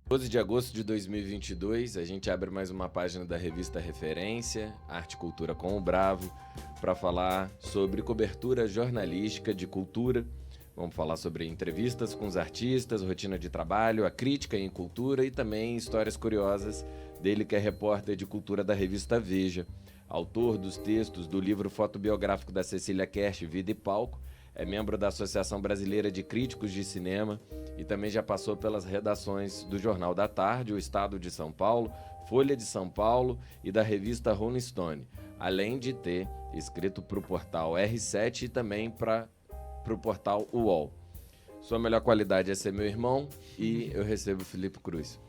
12 de agosto de 2022, a gente abre mais uma página da revista Referência, Arte e Cultura com o Bravo, para falar sobre cobertura jornalística de cultura. Vamos falar sobre entrevistas com os artistas, rotina de trabalho, a crítica em cultura e também histórias curiosas dele, que é repórter de cultura da revista Veja, autor dos textos do livro fotobiográfico da Cecília Kersh, Vida e Palco. É membro da Associação Brasileira de Críticos de Cinema e também já passou pelas redações do Jornal da Tarde, o Estado de São Paulo, Folha de São Paulo e da revista Rolling Stone, além de ter escrito para o portal R7 e também para o portal UOL. Sua melhor qualidade é ser meu irmão e eu recebo o Felipe Cruz.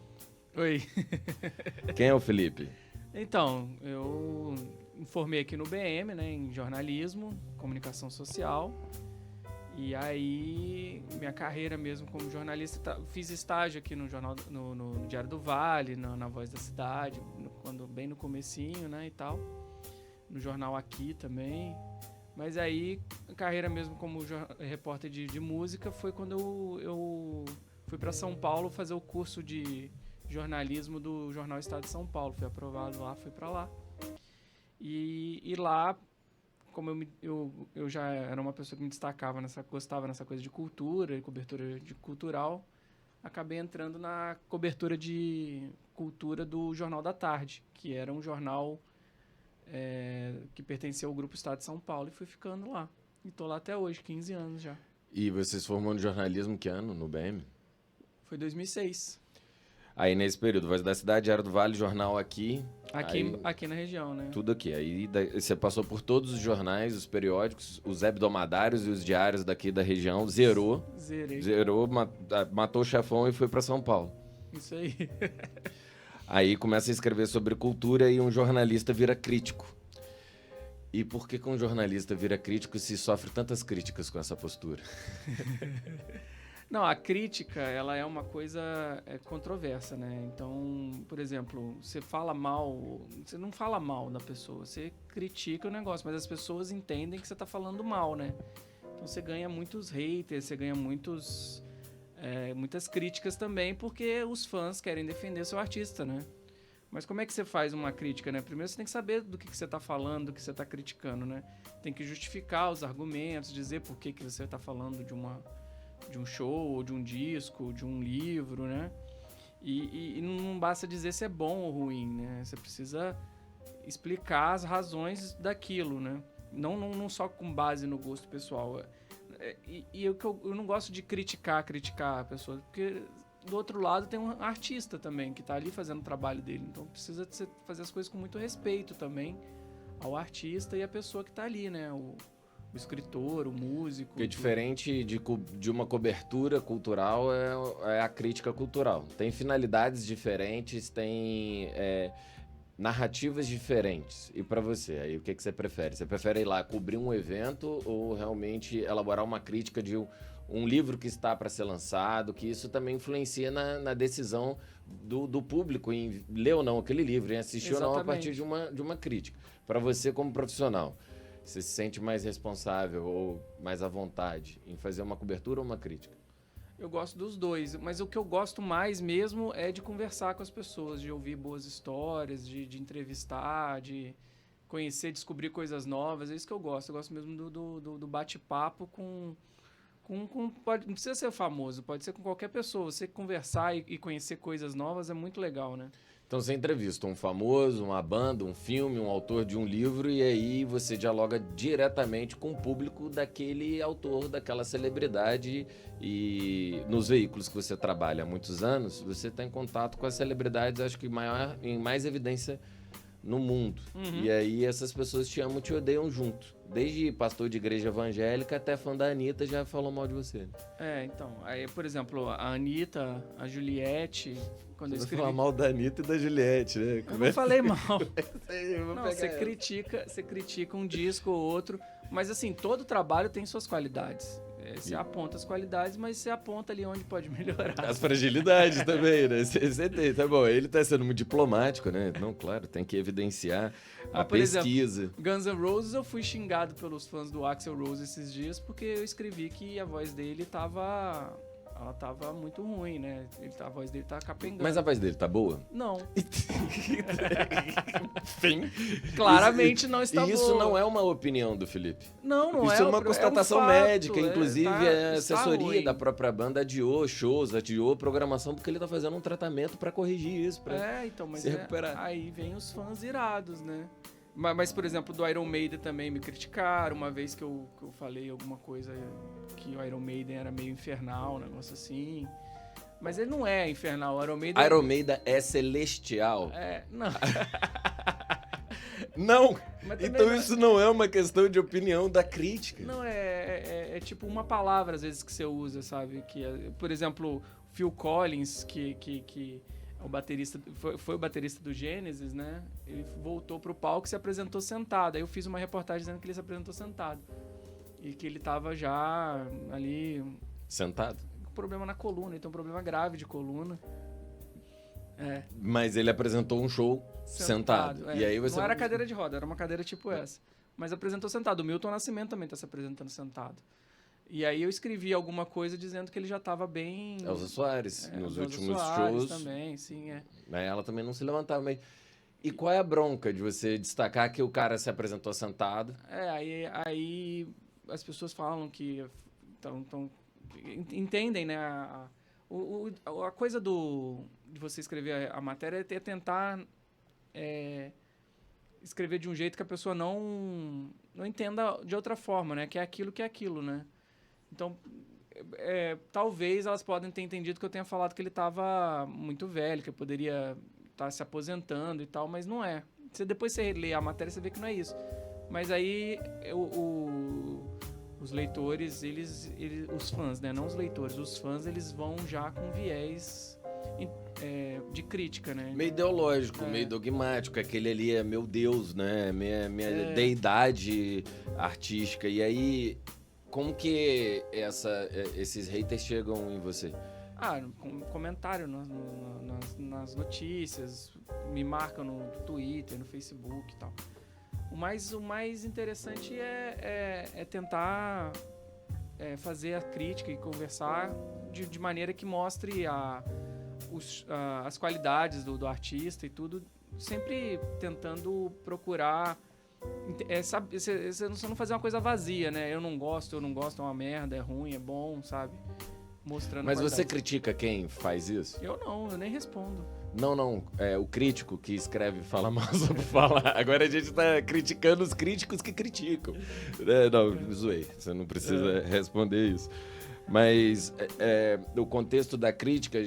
Oi. Quem é o Felipe? Então, eu me formei aqui no BM, né, em jornalismo, comunicação social. E aí, minha carreira mesmo como jornalista, fiz estágio aqui no jornal, no Diário do Vale, na Voz da Cidade, bem no comecinho, né, e tal. No jornal Aqui também. Mas aí, a carreira mesmo como repórter de música foi quando eu fui para São Paulo fazer o curso de jornalismo do Jornal Estado de São Paulo. Fui aprovado lá, fui para lá. E lá, como eu já era uma pessoa que me destacava, gostava nessa coisa de cultura e cobertura de cultural, acabei entrando na cobertura de cultura do Jornal da Tarde, que era um jornal que pertencia ao Grupo Estado de São Paulo, e fui ficando lá. E tô lá até hoje, 15 anos já. E você se formou no jornalismo que ano, no BM? Foi 2006. Aí nesse período, Voz da Cidade, Diário do Vale, Jornal Aqui... Aqui na região, né? Tudo aqui. Aí você passou por todos os jornais, os periódicos, os hebdomadários e os diários daqui da região. Zerou. Zerou, matou o chefão e foi para São Paulo. Isso aí. Aí começa a escrever sobre cultura e um jornalista vira crítico. E por que um jornalista vira crítico se sofre tantas críticas com essa postura? Não, a crítica, ela é uma coisa controversa, né? Então, por exemplo, você não fala mal da pessoa, você critica o negócio, mas as pessoas entendem que você está falando mal, né? Então você ganha muitos haters, você ganha muitas críticas também, porque os fãs querem defender seu artista, né? Mas como é que você faz uma crítica, né? Primeiro você tem que saber do que você está falando, do que você está criticando, né? Tem que justificar os argumentos, dizer por que você está falando de um show, ou de um disco, de um livro, né? E não basta dizer se é bom ou ruim, né? Você precisa explicar as razões daquilo, né? Não só com base no gosto pessoal. Eu não gosto de criticar a pessoa, porque do outro lado tem um artista também, que tá ali fazendo o trabalho dele. Então precisa fazer as coisas com muito respeito também ao artista e à pessoa que tá ali, né? O escritor, o músico. Porque diferente de uma cobertura cultural é a crítica cultural. Tem finalidades diferentes, tem narrativas diferentes. E para você, aí o que você prefere? Você prefere ir lá cobrir um evento ou realmente elaborar uma crítica de um livro que está para ser lançado, que isso também influencia na decisão do público em ler ou não aquele livro, em assistir ou não a partir de uma crítica. Para você como profissional, você se sente mais responsável ou mais à vontade em fazer uma cobertura ou uma crítica? Eu gosto dos dois, mas o que eu gosto mais mesmo é de conversar com as pessoas, de ouvir boas histórias, de entrevistar, de conhecer, descobrir coisas novas. É isso que eu gosto. Eu gosto mesmo do bate-papo não precisa ser famoso, pode ser com qualquer pessoa. Você conversar e conhecer coisas novas é muito legal, né? Então você entrevista um famoso, uma banda, um filme, um autor de um livro e aí você dialoga diretamente com o público daquele autor, daquela celebridade, e nos veículos que você trabalha há muitos anos, você está em contato com as celebridades, acho que em mais evidência no mundo. Uhum. E aí essas pessoas te amam e te odeiam junto. Desde pastor de igreja evangélica até fã da Anitta já falou mal de você. Então, aí, por exemplo, a Anitta, a Juliette, quando eu escrevi... falar mal da Anitta e da Juliette, né? Eu não falei mal. Não, você critica um disco ou outro, mas assim, todo trabalho tem suas qualidades. Você aponta as qualidades, mas você aponta ali onde pode melhorar. As fragilidades também, né? Você tem, tá bom, ele tá sendo muito diplomático, né? Não, claro, tem que evidenciar a pesquisa. Exemplo, Guns N' Roses, eu fui xingado pelos fãs do Axl Rose esses dias porque eu escrevi que a voz dele tava ela tava muito ruim, né? A voz dele tá capengando. Mas a voz dele tá boa? Não. Sim. Claramente não está boa. E isso não é uma opinião do Felipe. Não Isso é. é uma constatação fato, médica. Inclusive, a está assessoria ruim. da própria banda adiou shows, adiou programação, porque ele tá fazendo um tratamento pra corrigir isso. Então, mas se recuperar. Aí vem os fãs irados, né? Mas, por exemplo, do Iron Maiden também me criticaram, uma vez que eu falei alguma coisa que o Iron Maiden era meio infernal, um negócio assim. Mas ele não é infernal, o Iron Maiden... Iron Maiden é celestial. Não. Não! Mas Então não... isso não é uma questão de opinião da crítica. Não, é tipo uma palavra, às vezes, que você usa, sabe? Por exemplo, Phil Collins, que o baterista, foi o baterista do Genesis, né? Ele voltou pro palco e se apresentou sentado. Aí eu fiz uma reportagem dizendo que ele se apresentou sentado. E que ele tava já ali... Sentado? Com problema na coluna, ele tem um problema grave de coluna. Mas ele apresentou um show sentado. E aí você... Não era cadeira de roda, era uma cadeira tipo essa. Mas apresentou sentado. O Milton Nascimento também tá se apresentando sentado. E aí eu escrevi alguma coisa dizendo que ele já estava bem... Elza Soares, nos últimos Soares shows. Também, sim, Ela também não se levantava. Mas... E qual é a bronca de você destacar que o cara se apresentou sentado? Aí as pessoas falam que... entendem, né? A coisa de você escrever a matéria é tentar escrever de um jeito que a pessoa não entenda de outra forma, né? Que é aquilo, né? Então, talvez elas podem ter entendido que eu tenha falado que ele estava muito velho, que eu poderia estar se aposentando e tal, mas não é. Depois você lê a matéria, você vê que não é isso. Mas aí, os leitores, os fãs, né? Não os leitores, os fãs, eles vão já com viés de crítica, né? Meio ideológico, meio dogmático. Aquele ali é meu Deus, né? Minha deidade artística. E aí... Como que esses haters chegam em você? Com comentário nas notícias, me marcam no Twitter, no Facebook e tal. O mais interessante é tentar fazer a crítica e conversar de maneira que mostre as qualidades do artista e tudo, sempre tentando procurar... Você não fazer uma coisa vazia, né? Eu não gosto, é uma merda, é ruim, é bom, sabe? Mostrando. Mas você critica quem faz isso? Eu nem respondo. Não. O crítico que escreve fala mal sobre falar. Agora a gente tá criticando os críticos que criticam. Não, zoei. Você não precisa responder isso. Mas o contexto da crítica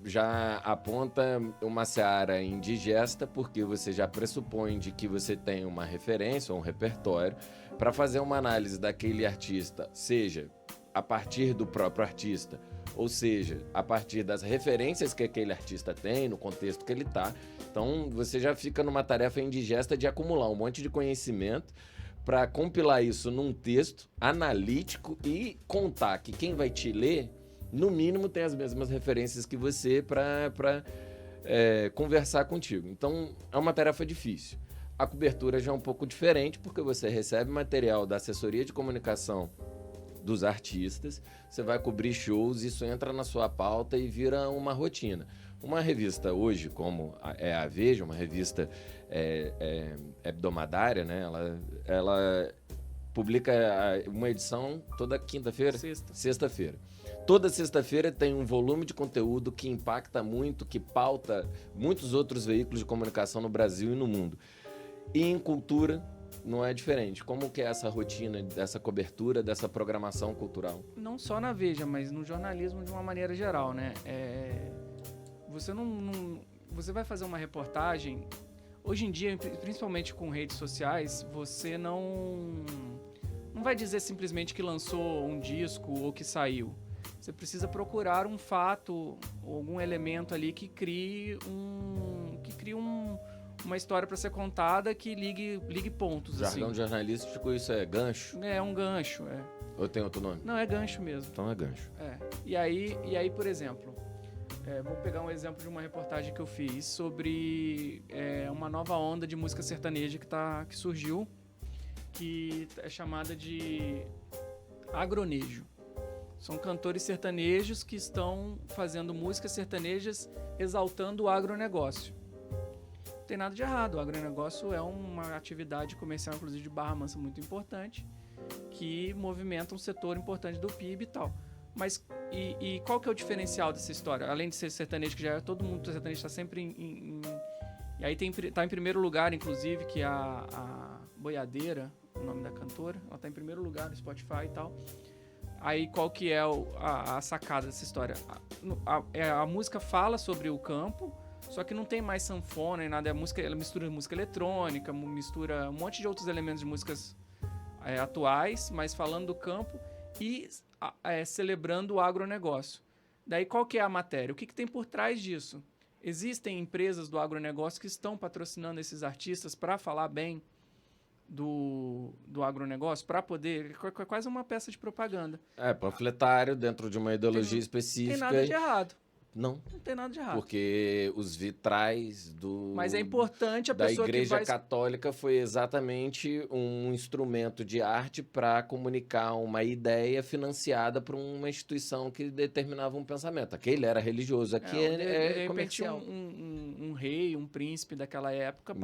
já aponta uma seara indigesta, porque você já pressupõe de que você tem uma referência ou um repertório para fazer uma análise daquele artista, seja a partir do próprio artista, ou seja, a partir das referências que aquele artista tem, no contexto que ele está. Então, você já fica numa tarefa indigesta de acumular um monte de conhecimento para compilar isso num texto analítico e contar que quem vai te ler, no mínimo, tem as mesmas referências que você para conversar contigo. Então, é uma tarefa difícil. A cobertura já é um pouco diferente, porque você recebe material da assessoria de comunicação dos artistas, você vai cobrir shows, isso entra na sua pauta e vira uma rotina. Uma revista hoje, como a Veja, uma revista hebdomadária, né? Ela publica uma edição toda quinta-feira? Sexta-feira. Toda sexta-feira tem um volume de conteúdo que impacta muito, que pauta muitos outros veículos de comunicação no Brasil e no mundo. E em cultura não é diferente. Como que é essa rotina dessa cobertura, dessa programação cultural? Não só na Veja, mas no jornalismo de uma maneira geral, né? Você vai fazer uma reportagem... Hoje em dia, principalmente com redes sociais, você não vai dizer simplesmente que lançou um disco ou que saiu. Você precisa procurar um fato, algum elemento ali que crie uma história para ser contada que ligue pontos. Jargão assim. Jornalístico, isso é gancho? É um gancho, Ou tem outro nome? Não, é gancho mesmo. Então é gancho. E aí, por exemplo... vou pegar um exemplo de uma reportagem que eu fiz sobre uma nova onda de música sertaneja que surgiu, que é chamada de agronejo. São cantores sertanejos que estão fazendo músicas sertanejas exaltando o agronegócio. Não tem nada de errado. O agronegócio é uma atividade comercial, inclusive de Barra Mansa, muito importante, que movimenta um setor importante do PIB e tal. Mas e qual que é o diferencial dessa história? Além de ser sertanejo, que já é todo mundo sertanejo, está sempre e aí tá em primeiro lugar, inclusive, que a Boiadeira, o nome da cantora, ela tá em primeiro lugar no Spotify e tal. Aí qual que é a sacada dessa história? A música fala sobre o campo, só que não tem mais sanfona e nada. Ela mistura música eletrônica, mistura um monte de outros elementos de músicas atuais, mas falando do campo e celebrando o agronegócio. Daí qual que é a matéria? O que tem por trás disso? Existem empresas do agronegócio que estão patrocinando esses artistas para falar bem do agronegócio, para poder... É quase uma peça de propaganda. Panfletário dentro de uma ideologia específica. Não tem nada de errado. Não tem nada de errado. Porque os vitrais Mas é importante da Igreja Católica foi exatamente um instrumento de arte para comunicar uma ideia financiada por uma instituição que determinava um pensamento. Aquele era religioso, aqui é comercial. Um rei, um príncipe daquela época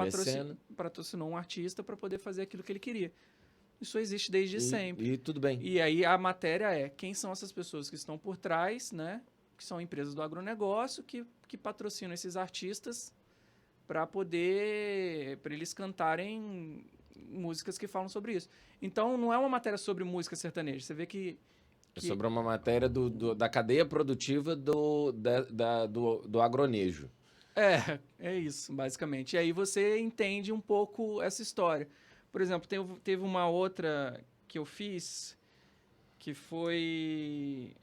patrocinou um artista para poder fazer aquilo que ele queria. Isso existe desde sempre. E tudo bem. E aí a matéria é quem são essas pessoas que estão por trás, né? Que são empresas do agronegócio que patrocinam esses artistas para eles cantarem músicas que falam sobre isso. Então, não é uma matéria sobre música sertaneja. Você vê que é sobre uma matéria da cadeia produtiva do agronejo. É isso, basicamente. E aí você entende um pouco essa história. Por exemplo, teve uma outra que eu fiz que foi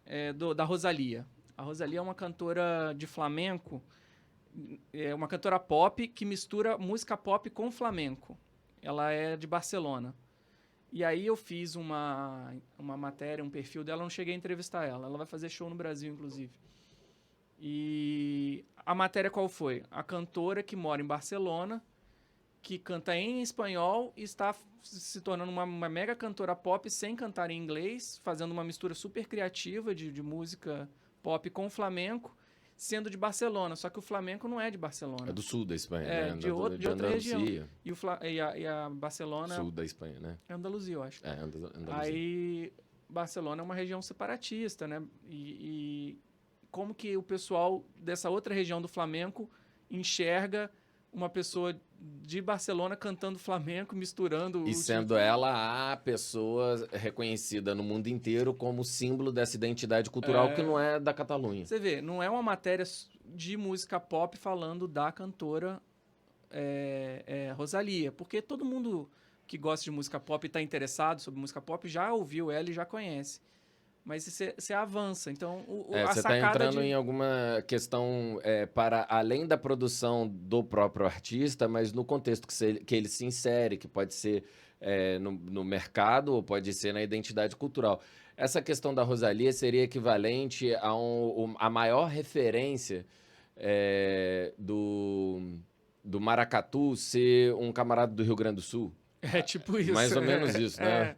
da Rosalía. A Rosalía é uma cantora de flamenco, é uma cantora pop que mistura música pop com flamenco. Ela é de Barcelona. E aí eu fiz uma matéria, um perfil dela, não cheguei a entrevistar ela. Ela vai fazer show no Brasil, inclusive. E a matéria qual foi? A cantora que mora em Barcelona, que canta em espanhol e está se tornando uma mega cantora pop sem cantar em inglês, fazendo uma mistura super criativa de música pop com flamenco, sendo de Barcelona. Só que o flamenco não é de Barcelona. É do sul da Espanha, né? De outra região. E a Barcelona... Sul da Espanha, né? É Andaluzia, eu acho. Andaluzia. Aí, Barcelona é uma região separatista, né? E como que o pessoal dessa outra região do flamenco enxerga uma pessoa de Barcelona cantando flamenco, misturando... E sendo ela a pessoa reconhecida no mundo inteiro como símbolo dessa identidade cultural que não é da Catalunha. Você vê, não é uma matéria de música pop falando da cantora Rosalía, porque todo mundo que gosta de música pop e está interessado sobre música pop já ouviu ela e já conhece. Mas você avança, então você está entrando em alguma questão para além da produção do próprio artista, mas no contexto que ele se insere, que pode ser no mercado ou pode ser na identidade cultural. Essa questão da Rosalía seria equivalente a maior referência do maracatu ser um camarada do Rio Grande do Sul? É tipo isso. Mais ou menos isso, né?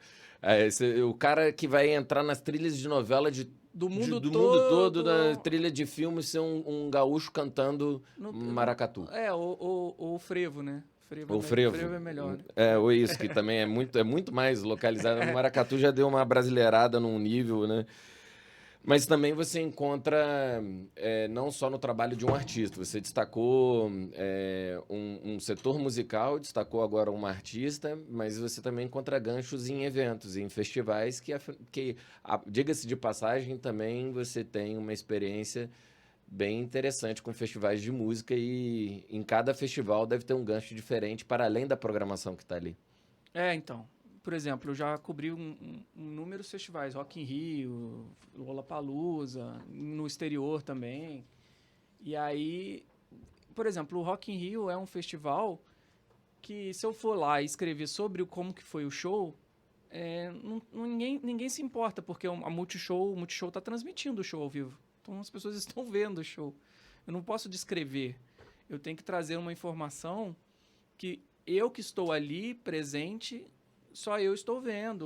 O cara que vai entrar nas trilhas de novela do mundo todo, na trilha de filme, ser um gaúcho cantando maracatu. Ou o frevo, né? O frevo. O frevo é melhor. Ou isso, que também é muito mais localizado. O maracatu já deu uma brasileirada num nível, né? Mas também você encontra, não só no trabalho de um artista, você destacou um setor musical, destacou agora uma artista, mas você também encontra ganchos em eventos, em festivais, que diga-se de passagem, também você tem uma experiência bem interessante com festivais de música e em cada festival deve ter um gancho diferente para além da programação que está ali. Então... Por exemplo, eu já cobri inúmeros festivais, Rock in Rio, Lollapalooza, no exterior também. E aí, por exemplo, o Rock in Rio é um festival que, se eu for lá e escrever sobre como que foi o show, ninguém se importa, porque o Multishow está transmitindo o show ao vivo. Então as pessoas estão vendo o show. Eu não posso descrever. Eu tenho que trazer uma informação que eu que estou ali presente só eu estou vendo,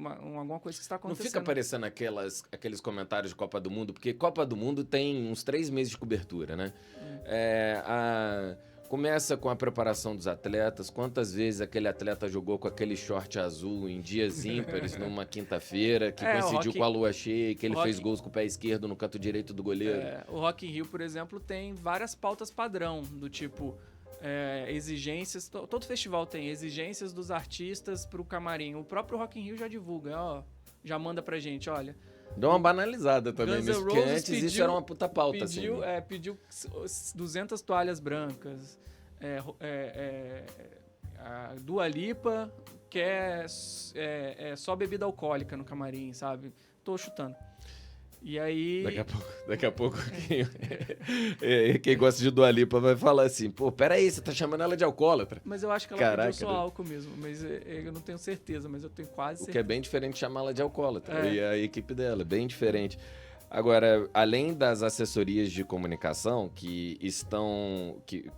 alguma coisa que está Não acontecendo. fica aparecendo aqueles comentários de Copa do Mundo, porque Copa do Mundo tem uns 3 meses de cobertura, né? Começa com a preparação dos atletas, quantas vezes aquele atleta jogou com aquele short azul em dias ímpares, numa quinta-feira, que coincidiu com a lua cheia, que ele fez gols com o pé esquerdo no canto direito do goleiro. O Rock in Rio, por exemplo, tem várias pautas padrão, do tipo... exigências, todo festival tem exigências dos artistas pro camarim. O próprio Rock in Rio já divulga, ó, já manda pra gente, olha. Dá uma banalizada também Guns nisso, N' porque Roses antes isso era uma puta pauta, pediu, assim. Pediu 200 toalhas brancas. A Dua Lipa quer só bebida alcoólica no camarim, sabe? Tô chutando. E aí... Daqui a pouco quem gosta de Dua Lipa vai falar assim, pô, peraí, você tá chamando ela de alcoólatra? Mas eu acho que ela pediu só álcool mesmo, mas eu não tenho certeza, mas eu tenho quase certeza. O que é bem diferente de chamá-la de alcoólatra, e a equipe dela, bem diferente. Agora, além das assessorias de comunicação, que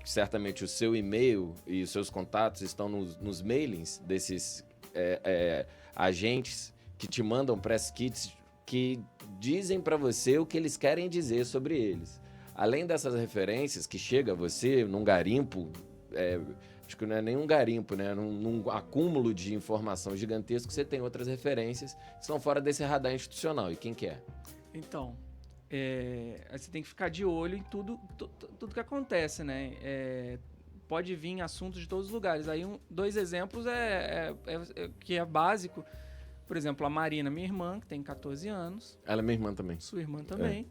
certamente o seu e-mail e os seus contatos estão nos mailings desses agentes que te mandam press kits que dizem para você o que eles querem dizer sobre eles. Além dessas referências que chega a você num garimpo, acho que não é nem um garimpo, né? Num acúmulo de informação gigantesco, você tem outras referências que estão fora desse radar institucional. E quem que é? Então, você tem que ficar de olho em tudo que acontece, né? Pode vir assuntos de todos os lugares. Aí, 2 exemplos que é básico. Por exemplo, a Marina, minha irmã, que tem 14 anos. Ela é minha irmã também. Sua irmã também.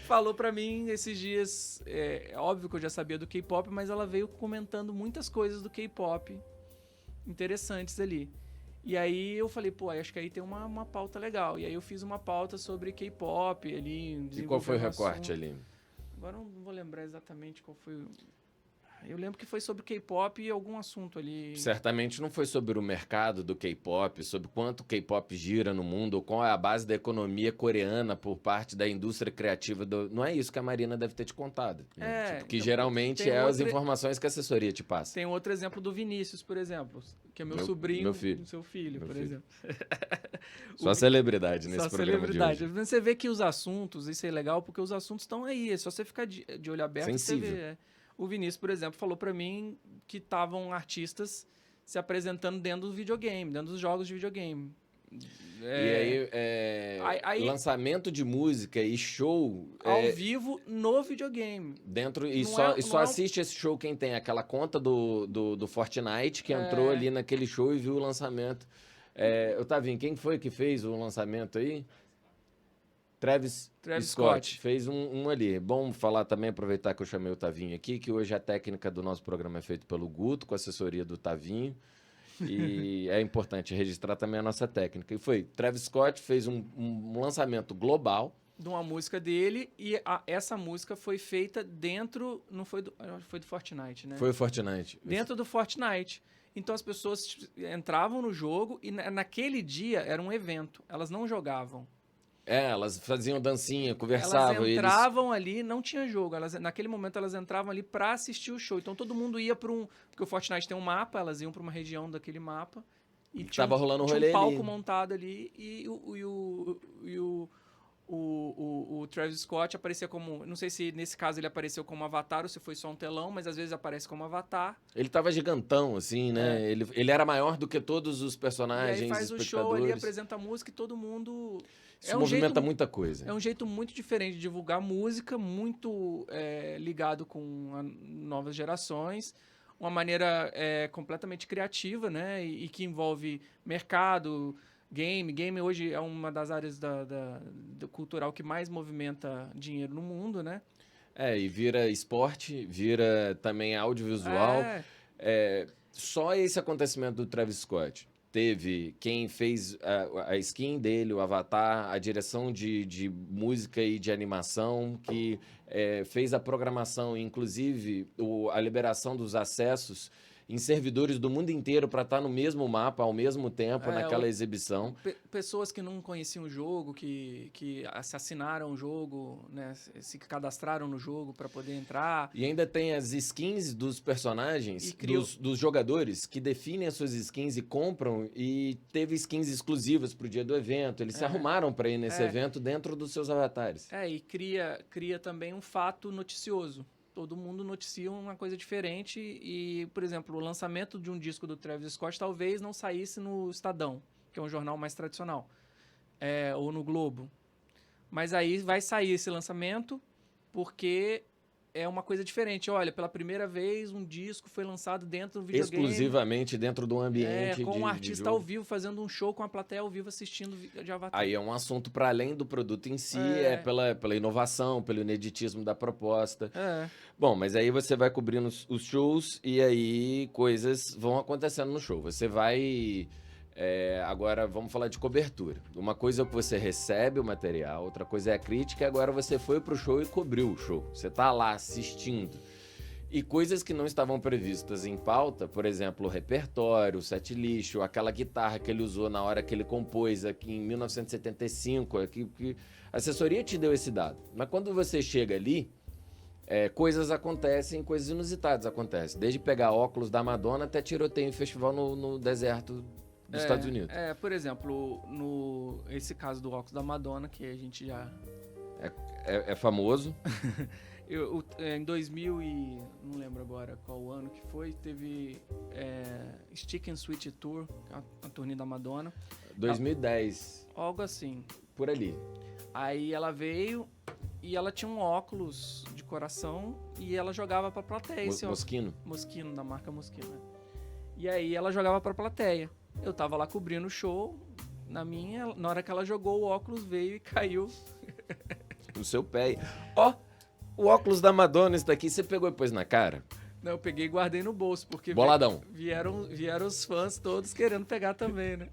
Falou pra mim esses dias, óbvio que eu já sabia do K-pop, mas ela veio comentando muitas coisas do K-pop interessantes ali. E aí eu falei, pô, acho que aí tem uma pauta legal. E aí eu fiz uma pauta sobre K-pop ali. E qual foi o recorte ali? Agora eu não vou lembrar exatamente qual foi. Eu lembro que foi sobre K-pop e algum assunto ali. Certamente não foi sobre o mercado do K-pop, sobre quanto o K-pop gira no mundo, ou qual é a base da economia coreana por parte da indústria criativa. Não é isso que a Marina deve ter te contado. Né? Que geralmente as informações que a assessoria te passa. Tem outro exemplo do Vinícius, por exemplo, que é meu sobrinho, meu filho. Seu filho, por exemplo. Só celebridade nesse programa celebridade. de hoje. Você vê que os assuntos, isso é legal, porque os assuntos estão aí, é só você ficar de olho aberto. Sensível. Você vê, O Vinícius, por exemplo, falou pra mim que estavam artistas se apresentando dentro do videogame, dentro dos jogos de videogame. E aí, lançamento de música e show... Ao vivo no videogame. Dentro, só assiste esse show quem tem aquela conta do Fortnite, que entrou ali naquele show e viu o lançamento. Otavinho, quem foi que fez o lançamento aí? Travis Scott fez um ali. Bom falar também, aproveitar que eu chamei o Tavinho aqui, que hoje a técnica do nosso programa é feita pelo Guto, com a assessoria do Tavinho. E é importante registrar também a nossa técnica. E Travis Scott fez um lançamento global. De uma música dele, e essa música foi feita dentro... Foi do Fortnite, né? Foi o Fortnite. Dentro do Fortnite. Então as pessoas entravam no jogo e naquele dia era um evento. Elas não jogavam. Elas faziam dancinha, conversavam. Elas entravam ali, não tinha jogo. Naquele momento elas entravam ali pra assistir o show. Então todo mundo ia pra porque o Fortnite tem um mapa, elas iam pra uma região daquele mapa. E tava rolando um rolê ali. Tinha um palco montado ali e o Travis Scott aparecia como... Não sei se nesse caso ele apareceu como avatar ou se foi só um telão, mas às vezes aparece como avatar. Ele tava gigantão, assim, né? Ele era maior do que todos os personagens, e aí faz o show ali, apresenta a música e todo mundo... Isso movimenta muita coisa. É um jeito muito diferente de divulgar música, muito ligado com novas gerações, uma maneira completamente criativa, né? E que envolve mercado, game. Game hoje é uma das áreas do cultural que mais movimenta dinheiro no mundo, né? E vira esporte, vira também audiovisual. Só esse acontecimento do Travis Scott. Teve quem fez a skin dele, o avatar, a direção de música e de animação, que fez a programação, inclusive a liberação dos acessos em servidores do mundo inteiro para estar no mesmo mapa ao mesmo tempo naquela exibição. Pessoas que não conheciam o jogo, que assinaram o jogo, né, se cadastraram no jogo para poder entrar. E ainda tem as skins dos personagens, dos jogadores, que definem as suas skins e compram, e teve skins exclusivas pro dia do evento. Eles se arrumaram para ir nesse evento dentro dos seus avatares. E cria também um fato noticioso. Todo mundo noticia uma coisa diferente e, por exemplo, o lançamento de um disco do Travis Scott talvez não saísse no Estadão, que é um jornal mais tradicional, ou no Globo. Mas aí vai sair esse lançamento porque é uma coisa diferente. Olha, pela primeira vez um disco foi lançado dentro do videogame. Exclusivamente dentro de um ambiente com um artista ao vivo, fazendo um show com a plateia ao vivo assistindo de Avatar. Aí é um assunto para além do produto em si, pela inovação, pelo ineditismo da proposta. Bom, mas aí você vai cobrindo os shows e aí coisas vão acontecendo no show. Você vai... agora vamos falar de cobertura. Uma coisa é que você recebe o material, outra coisa é a crítica, e agora você foi pro show e cobriu o show. Você tá lá assistindo. E coisas que não estavam previstas em pauta, por exemplo, o repertório, o setlist, aquela guitarra que ele usou na hora que ele compôs aqui em 1975, que a assessoria te deu esse dado. Mas quando você chega ali, coisas acontecem, coisas inusitadas acontecem. Desde pegar óculos da Madonna até tiroteio em festival no deserto dos Estados Unidos. Por exemplo, esse caso do óculos da Madonna, que a gente já... É famoso. Em 2000 e... não lembro agora qual ano que foi, teve Stick and Switch Tour, a turnê da Madonna. 2010. Algo assim. Por ali. Aí ela veio e ela tinha um óculos de coração e ela jogava pra plateia. Moschino? Moschino, da marca Moschino, né? E aí ela jogava pra plateia. Eu tava lá cobrindo o show, na hora que ela jogou, o óculos veio e caiu. No seu pé. O óculos da Madonna está aqui, você pegou e pôs na cara? Não, eu peguei e guardei no bolso, porque boladão. Vieram os fãs todos querendo pegar também, né?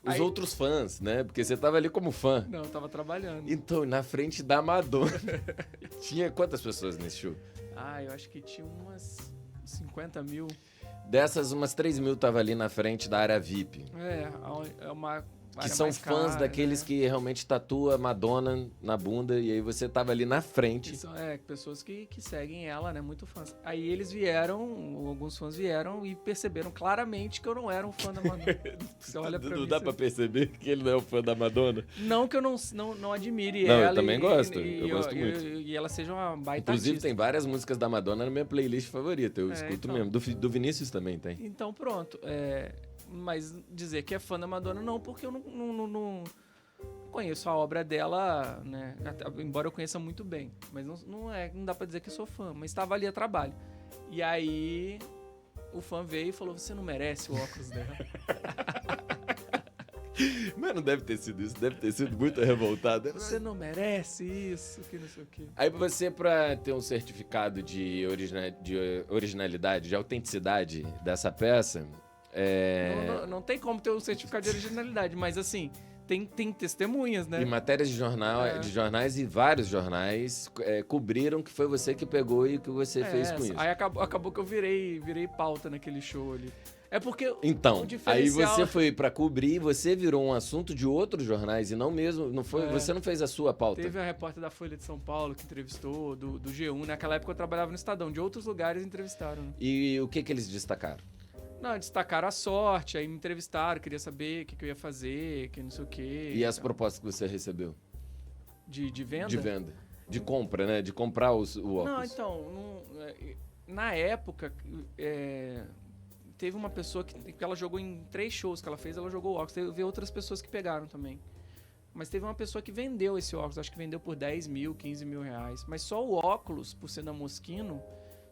Os outros fãs, né? Porque você tava ali como fã. Não, eu tava trabalhando. Então, na frente da Madonna. Tinha quantas pessoas nesse show? Eu acho que tinha umas 50 mil. Dessas, umas 3 mil tava ali na frente da área VIP. É uma que são fãs daqueles que realmente tatuam Madonna na bunda, e aí você tava ali na frente. Pessoas que seguem ela, né? Muito fãs. Aí eles vieram, alguns fãs vieram e perceberam claramente que eu não era um fã da Madonna. Você olha pra não mim, dá pra perceber que ele não é um fã da Madonna? Não que eu não admire não, ela. Eu também gosto, eu gosto muito. E ela seja uma baita Inclusive, artista. tem várias músicas da Madonna na minha playlist favorita, eu escuto mesmo. Do Vinícius também tem. Então, pronto. Mas dizer que é fã da Madonna não, porque eu não conheço a obra dela, né? Embora eu conheça muito bem. Mas não dá pra dizer que eu sou fã, mas estava ali a trabalho. E aí o fã veio e falou: você não merece o óculos dela. Mas não deve ter sido isso, deve ter sido muito revoltado. Você não merece isso, que não sei o quê. Aí você, pra ter um certificado de originalidade, de autenticidade dessa peça... Não tem como ter um certificado de originalidade, mas assim, tem testemunhas, né? E matérias de jornais e vários jornais cobriram que foi você que pegou e que você fez com isso. Aí acabou que eu virei pauta naquele show ali. É porque então, o diferencial... aí você foi pra cobrir, você virou um assunto de outros jornais e não mesmo, não foi, você não fez a sua pauta. Teve a repórter da Folha de São Paulo que entrevistou, do G1, naquela época eu trabalhava no Estadão, de outros lugares entrevistaram. Né? E o que eles destacaram? Não, destacaram a sorte, aí me entrevistaram, queria saber o que eu ia fazer, que não sei o quê. E as propostas que você recebeu? De venda? De venda. De compra, né? De comprar o óculos. Não, então, na época, teve uma pessoa que ela jogou em 3 shows que ela fez, ela jogou o óculos. Teve outras pessoas que pegaram também. Mas teve uma pessoa que vendeu esse óculos, acho que vendeu por 10 mil, 15 mil reais. Mas só o óculos, por ser da Moschino,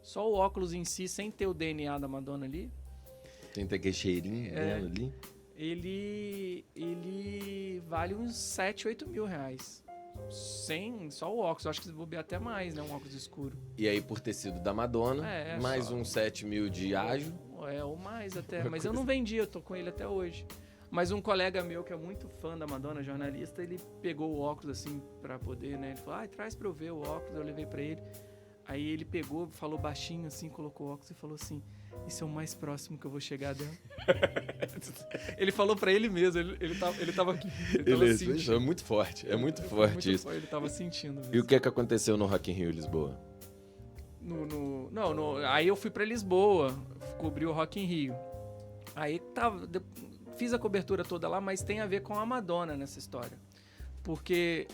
só o óculos em si, sem ter o DNA da Madonna ali... Tem aquele cheirinho dela ali. Ele vale uns 7, 8 mil reais. Sem só o óculos. Eu acho que vou bobear até mais, né? Um óculos escuro. E aí, por ter sido da Madonna, mais uns 7 mil de ágio. Ou mais até. Mas eu não vendi, eu tô com ele até hoje. Mas um colega meu que é muito fã da Madonna, jornalista, ele pegou o óculos assim pra poder, né? Ele falou, traz pra eu ver o óculos. Eu levei pra ele. Aí ele pegou, falou baixinho assim, colocou o óculos e falou assim... isso é o mais próximo que eu vou chegar dela. Ele falou pra ele mesmo, ele tava sentindo. Isso é muito forte, muito forte isso. Ele tava sentindo isso. E o que aconteceu no Rock in Rio Lisboa? Aí eu fui pra Lisboa, cobri o Rock in Rio. Aí fiz a cobertura toda lá, mas tem a ver com a Madonna nessa história. Porque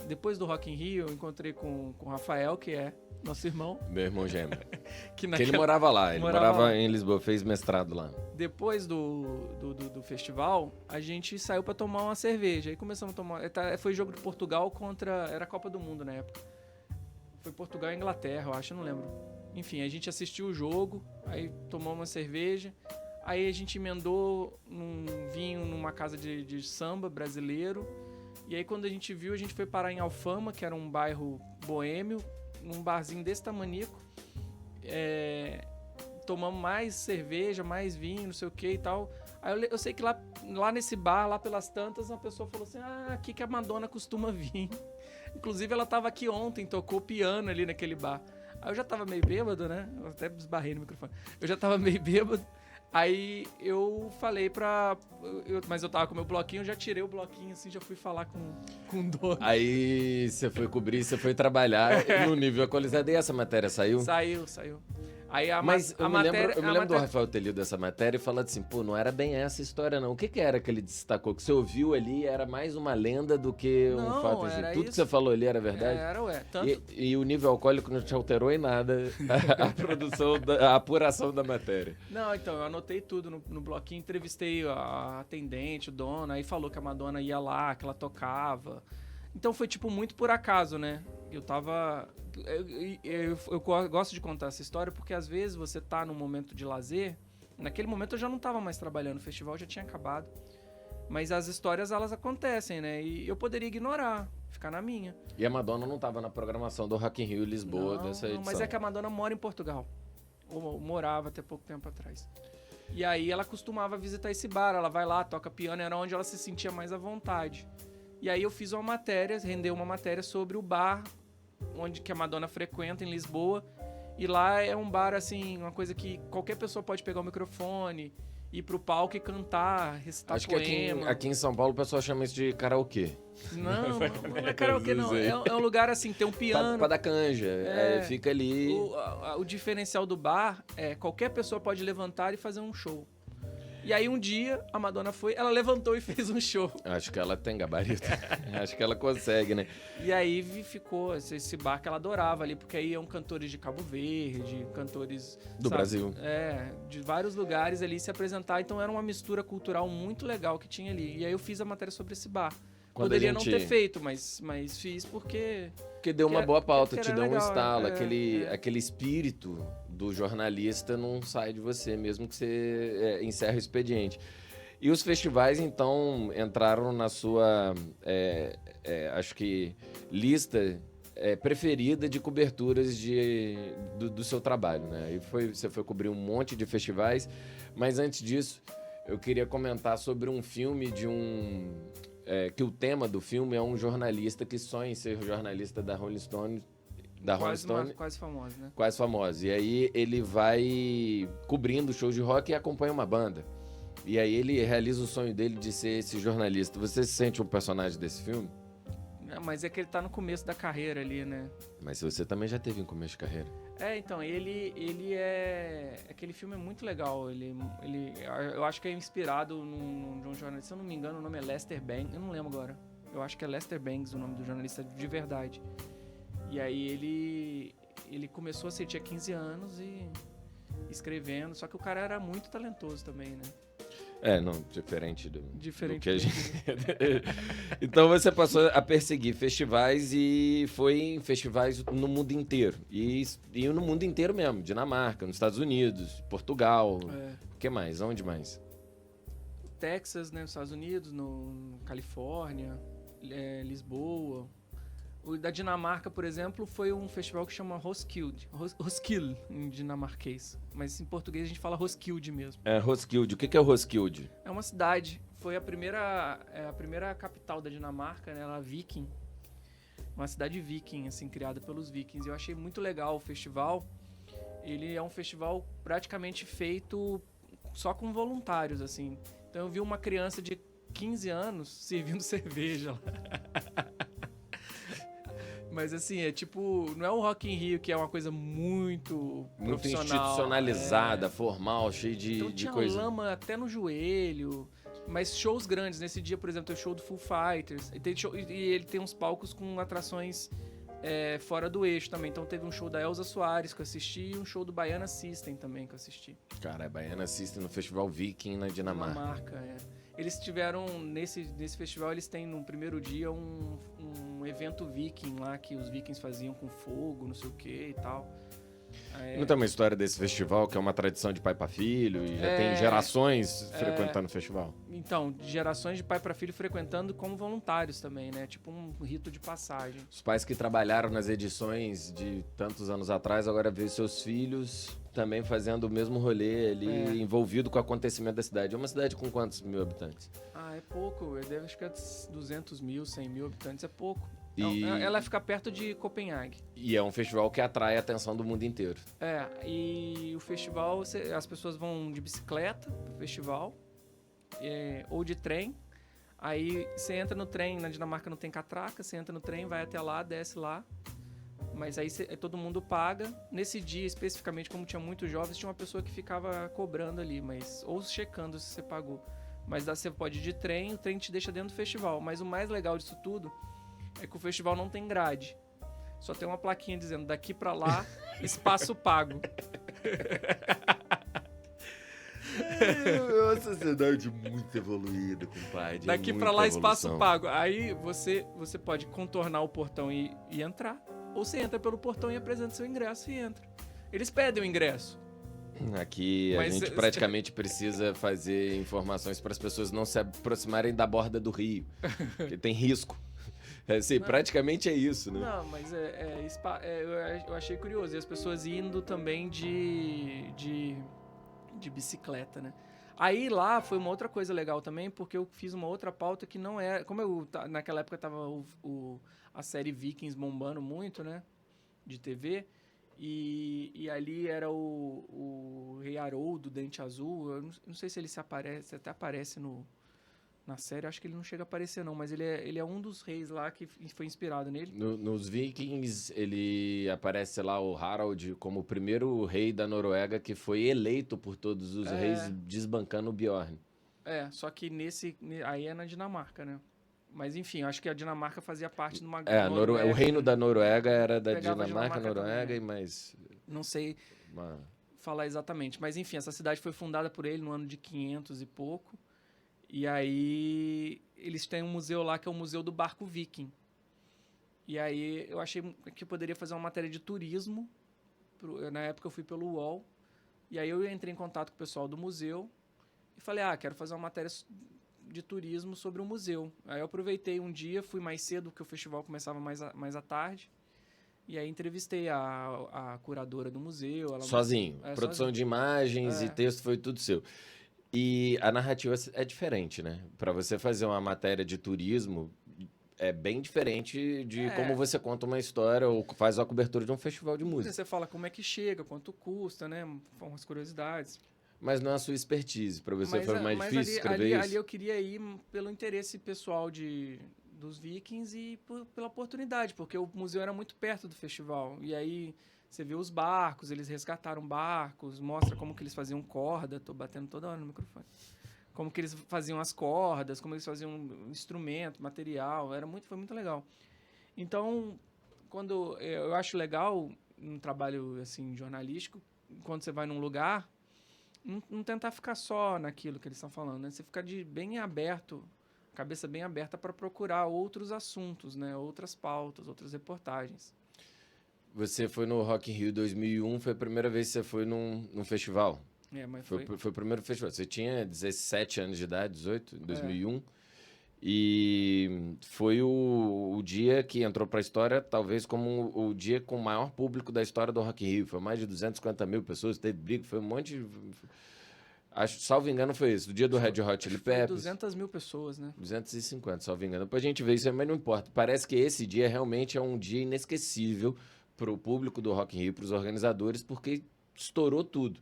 depois do Rock in Rio, eu encontrei com o Rafael, que é nosso irmão. Meu irmão gêmeo. que ele morava lá, ele morava em Lisboa, fez mestrado lá. Depois do festival, a gente saiu pra tomar uma cerveja. Aí começamos a tomar... Foi jogo de Portugal era a Copa do Mundo na época. Foi Portugal e Inglaterra, eu acho, eu não lembro. Enfim, a gente assistiu o jogo, aí tomamos uma cerveja. Aí a gente emendou num vinho numa casa de samba brasileiro. E aí quando a gente viu, a gente foi parar em Alfama, que era um bairro boêmio, num barzinho desse tamanico. Tomamos mais cerveja, mais vinho, não sei o que e tal. Aí eu sei que lá nesse bar, lá pelas tantas, uma pessoa falou assim, aqui que a Madonna costuma vir. Inclusive ela tava aqui ontem, tocou piano ali naquele bar. Aí eu já tava meio bêbado, né? Eu até esbarrei no microfone. Eu já tava meio bêbado. Aí eu falei mas eu tava com o meu bloquinho, eu já tirei o bloquinho assim, já fui falar com o dono. Aí você foi cobrir, você foi trabalhar no nível atualizado. E essa matéria saiu? Saiu. Aí eu me lembro do Rafael ter lido essa matéria e falado assim, pô, não era bem essa história não. O que era que ele destacou? Que você ouviu ali era mais uma lenda do que um fato assim. Tudo que você falou ali era verdade? Tanto... E o nível alcoólico não te alterou em nada a apuração da matéria. Não, então, eu anotei tudo no bloquinho, entrevistei a atendente, o dono, aí falou que a Madonna ia lá, que ela tocava. Então foi, tipo, muito por acaso, né? Eu tava... Eu gosto de contar essa história porque às vezes você tá num momento de lazer. Naquele momento eu já não tava mais trabalhando, o festival já tinha acabado. Mas as histórias, elas acontecem, né? E eu poderia ignorar, ficar na minha. E a Madonna não tava na programação do Rock in Rio Lisboa dessa edição? Não, mas é que a Madonna mora em Portugal. Ou morava até pouco tempo atrás. E aí ela costumava visitar esse bar, ela vai lá, toca piano, era onde ela se sentia mais à vontade. E aí eu fiz uma matéria, rendeu uma matéria sobre o bar onde que a Madonna frequenta em Lisboa. E lá é um bar, assim, uma coisa que qualquer pessoa pode pegar o microfone, ir pro palco e cantar, recitar Acho poema. que aqui em São Paulo o pessoal chama isso de karaokê. Não é karaokê, não. É um lugar assim, tem um piano. Pra dar canja. Fica ali. O diferencial do bar é qualquer pessoa pode levantar e fazer um show. E aí um dia a Madonna ela levantou e fez um show. Acho que ela tem gabarito. Acho que ela consegue, né? E aí ficou esse bar que ela adorava ali, porque aí iam cantores de Cabo Verde, cantores... Do Brasil. De vários lugares ali se apresentar. Então era uma mistura cultural muito legal que tinha ali. E aí eu fiz a matéria sobre esse bar. Poderia não ter feito, mas fiz porque... Porque deu uma boa pauta, te deu um legal, estalo. Aquele espírito do jornalista não sai de você, mesmo que você encerre o expediente. E os festivais, então, entraram na sua, acho que, lista preferida de coberturas do seu trabalho, né? Você foi cobrir um monte de festivais, mas antes disso, eu queria comentar sobre um filme que o tema do filme é um jornalista que sonha em ser jornalista da Rolling Stone. Quase famosa, né? Quase famosa. E aí ele vai cobrindo shows de rock e acompanha uma banda. E aí ele realiza o sonho dele de ser esse jornalista. Você se sente um personagem desse filme? Mas é que ele tá no começo da carreira ali, né? Mas você também já teve um começo de carreira. Então, ele é... Aquele filme é muito legal. Eu acho que é inspirado num jornalista. Se eu não me engano, o nome é Lester Bangs. Eu não lembro agora. Eu acho que é Lester Bangs o nome do jornalista de verdade. E aí ele começou assim, tinha 15 anos e escrevendo. Só que o cara era muito talentoso também, né? Diferente do que a gente... Então você passou a perseguir festivais e foi em festivais no mundo inteiro. E no mundo inteiro mesmo. Dinamarca, nos Estados Unidos, Portugal. O que mais? Onde mais? Texas, né? Nos Estados Unidos, no Califórnia, Lisboa. O da Dinamarca, por exemplo, foi um festival que chama Roskilde, em dinamarquês. Mas em português a gente fala Roskilde mesmo. Roskilde. O que é o Roskilde? É uma cidade. Foi a primeira capital da Dinamarca, né? Ela é viking. Uma cidade viking, assim, criada pelos vikings. Eu achei muito legal o festival. ele é um festival praticamente feito só com voluntários, assim. Então eu vi uma criança de 15 anos servindo cerveja lá. Mas assim, é tipo, não é o Rock in Rio, que é uma coisa muito profissional, institucionalizada, formal, cheio então de tinha coisa. lama até no joelho, mas shows grandes. Nesse dia, por exemplo, tem o show do Foo Fighters, e ele tem uns palcos com atrações fora do eixo também. Então teve um show da Elza Soares que eu assisti e um show do Baiana System também que eu assisti. Cara, a Baiana System no Festival Viking na Dinamarca. Eles tiveram, nesse festival, eles têm no primeiro dia um evento viking lá, que os vikings faziam com fogo, não sei o que e tal. Não tem uma história desse festival que é uma tradição de pai para filho e já tem gerações frequentando o festival? Então, gerações de pai para filho frequentando como voluntários também, né? Tipo um rito de passagem. Os pais que trabalharam nas edições de tantos anos atrás agora vê seus filhos também fazendo o mesmo rolê ali, envolvido com o acontecimento da cidade. É uma cidade com quantos mil habitantes? É pouco. Eu acho que é 200 mil, 100 mil habitantes, é pouco. Ela fica perto de Copenhague. E é um festival que atrai a atenção do mundo inteiro. E o festival, as pessoas vão de bicicleta pro festival, ou de trem. Aí você entra no trem, na Dinamarca não tem catraca, você entra no trem, vai até lá, desce lá. Mas aí todo mundo paga. Nesse dia, especificamente, como tinha muitos jovens, tinha uma pessoa que ficava cobrando ali, ou checando se você pagou. Mas você pode ir de trem, o trem te deixa dentro do festival. Mas o mais legal disso tudo é que o festival não tem grade. Só tem uma plaquinha dizendo, daqui pra lá, espaço pago. É uma sociedade muito evoluída, compadre. Daqui pra lá, espaço pago. Aí você pode contornar o portão e entrar. Ou você entra pelo portão e apresenta seu ingresso e entra. Eles pedem o ingresso. Aqui a gente praticamente precisa fazer informações para as pessoas não se aproximarem da borda do rio, porque tem risco. Praticamente é isso, né? Não, mas eu achei curioso. E as pessoas indo também de bicicleta, né? Aí lá foi uma outra coisa legal também, porque eu fiz uma outra pauta que não era... Como naquela época tava a série Vikings bombando muito, né? De TV. E ali era o Rei Haroldo, do Dente Azul. Eu não sei se ele até aparece na série. Acho que ele não chega a aparecer, não. Mas ele é um dos reis lá que foi inspirado nele. Nos Vikings, ele aparece lá, o Harald, como o primeiro rei da Noruega que foi eleito por todos os reis, desbancando o Bjorn. Só que aí é na Dinamarca, né? Mas enfim, acho que a Dinamarca fazia parte de uma... o reino da Noruega era da Dinamarca, Noruega, mas... Não sei falar exatamente. Mas enfim, essa cidade foi fundada por ele no ano de 500 e pouco. E aí eles têm um museu lá que é o Museu do Barco Viking. E aí eu achei que eu poderia fazer uma matéria de turismo. Na época eu fui pelo UOL. E aí eu entrei em contato com o pessoal do museu e falei, quero fazer uma matéria de turismo sobre o museu. Aí eu aproveitei um dia, fui mais cedo, porque o festival começava mais à tarde. E aí entrevistei a curadora do museu. Sozinho? Produção de imagens e texto foi tudo seu. E a narrativa é diferente, né? Para você fazer uma matéria de turismo, é bem diferente de como você conta uma história ou faz a cobertura de um festival de música. Você fala como é que chega, quanto custa, né? Umas curiosidades. Mas não é a sua expertise. Para você foi mais difícil escrever isso? Ali eu queria ir pelo interesse pessoal dos Vikings e pela oportunidade, porque o museu era muito perto do festival. E aí você vê os barcos, eles resgataram barcos, mostra como que eles faziam corda. Tô batendo toda hora no microfone. Como que eles faziam as cordas, como eles faziam instrumento, material. Foi muito legal. Então, quando eu acho legal um trabalho assim jornalístico, quando você vai num lugar, não tentar ficar só naquilo que eles estão falando, né? Você ficar bem aberto, cabeça bem aberta para procurar outros assuntos, né? Outras pautas, outras reportagens. Você foi no Rock in Rio 2001, foi a primeira vez que você foi num festival? Mas foi o primeiro festival. Você tinha 17 anos de idade, 18, em 2001. E foi o dia que entrou para a história, talvez como o dia com o maior público da história do Rock in Rio. Foi mais de 250 mil pessoas, teve briga, foi um monte de... salvo engano foi isso, do dia do Red Hot Chili Peppers. 200 mil pessoas, né? 250, salvo engano. Depois a gente vê isso aí, mas não importa. Parece que esse dia realmente é um dia inesquecível para o público do Rock in Rio, para os organizadores, porque estourou tudo.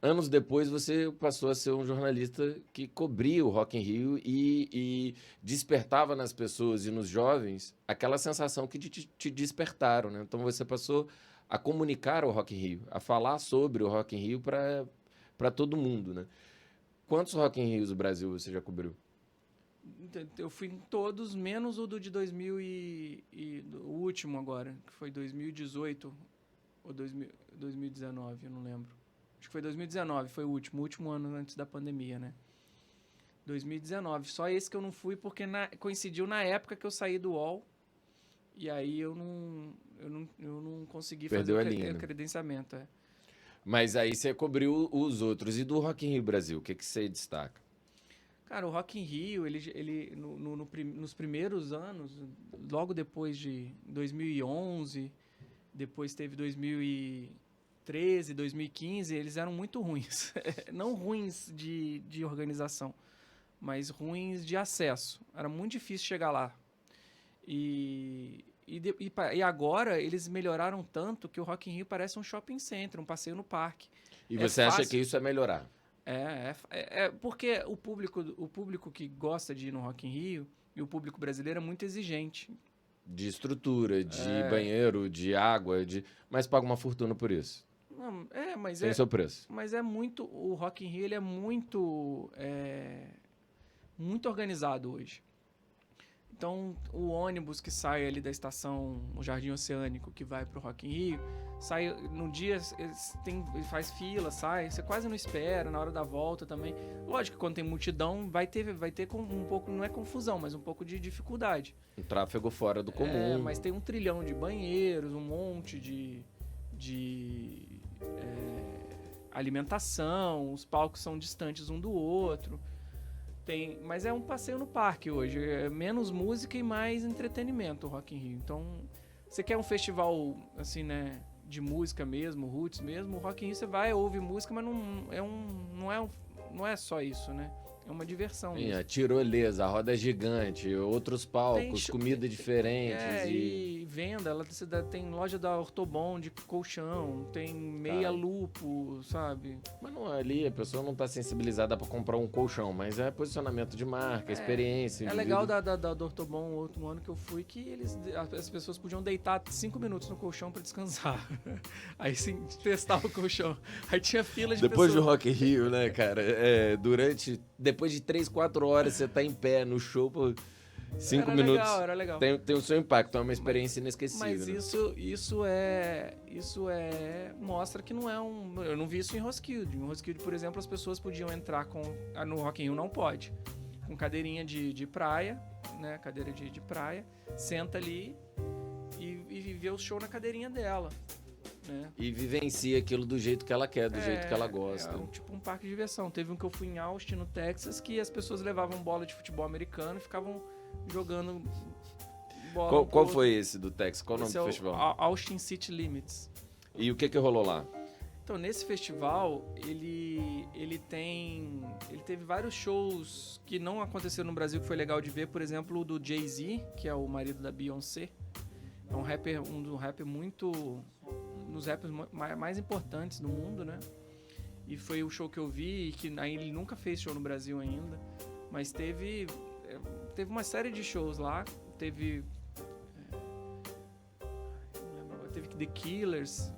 Anos depois, você passou a ser um jornalista que cobria o Rock in Rio e despertava nas pessoas e nos jovens aquela sensação que te despertaram, né? Então, você passou a comunicar o Rock in Rio, a falar sobre o Rock in Rio para todo mundo, né? Quantos Rock in Rios do Brasil você já cobriu? Eu fui em todos, menos o de 2000 o último agora, que foi 2018 ou 2019, eu não lembro. Acho que foi 2019, foi o último ano antes da pandemia, né? 2019. Só esse que eu não fui porque coincidiu na época que eu saí do UOL. E aí eu não consegui Perdeu fazer o credenciamento. É. Mas aí você cobriu os outros. E do Rock in Rio Brasil, o que você destaca? Cara, o Rock in Rio, nos primeiros anos, logo depois de 2011, depois teve 2013, 2015, eles eram muito ruins. Não ruins de organização, mas ruins de acesso. Era muito difícil chegar lá. E agora eles melhoraram tanto que o Rock in Rio parece um shopping center, um passeio no parque. E você acha que isso é melhorar? Porque o público que gosta de ir no Rock in Rio e o público brasileiro é muito exigente. De estrutura, de banheiro, de água, mas paga uma fortuna por isso. Não, mas tem seu preço. Mas é muito... O Rock in Rio ele é muito organizado hoje. Então, o ônibus que sai ali da estação, o Jardim Oceânico, que vai pro Rock in Rio, sai no dia, ele faz fila, sai, você quase não espera, na hora da volta também. Lógico que quando tem multidão, vai ter um pouco, não é confusão, mas um pouco de dificuldade. Um tráfego fora do comum. Mas tem 1 trilhão de banheiros, um monte de alimentação, os palcos são distantes um do outro. Mas é um passeio no parque hoje. É menos música e mais entretenimento o Rock in Rio. Então, você quer um festival, assim, né, de música mesmo, roots mesmo, o Rock in Rio você vai, ouve música, mas não é só isso, né? É uma diversão mesmo. A tirolesa, a roda gigante, outros palcos, comida diferentes. E venda, tem loja da Ortobon de colchão, tem meia lupo, sabe? Mas não, ali a pessoa não está sensibilizada para comprar um colchão, mas é posicionamento de marca, experiência. É legal da Ortobon, o outro ano que eu fui, que as pessoas podiam deitar 5 minutos no colchão para descansar. Aí sim, testava o colchão. Aí tinha fila de Depois pessoas. do Rock in Rio, né, cara? Depois de 3, 4 horas você tá em pé no show por 5 minutos. Era legal. Tem o seu impacto, é uma experiência inesquecível. Mas isso mostra que não é um... Eu não vi isso em Roskilde. Em Roskilde, por exemplo, as pessoas podiam entrar no Rock in Rio não pode. Com cadeirinha de praia, né? Cadeira de praia. Senta ali e vê o show na cadeirinha dela. Né? E vivencia aquilo do jeito que ela quer, do jeito que ela gosta. É tipo um parque de diversão. Teve um que eu fui em Austin, no Texas, que as pessoas levavam bola de futebol americano e ficavam jogando bola. Qual foi esse do Texas? Qual o nome do festival? Austin City Limits. E o que rolou lá? Então, nesse festival, ele teve vários shows que não aconteceram no Brasil, que foi legal de ver. Por exemplo, o do Jay-Z, que é o marido da Beyoncé. É um rapper dos rappers mais importantes do mundo, né? E foi o show que eu vi, que ele nunca fez show no Brasil ainda, mas teve uma série de shows lá, teve The Killers,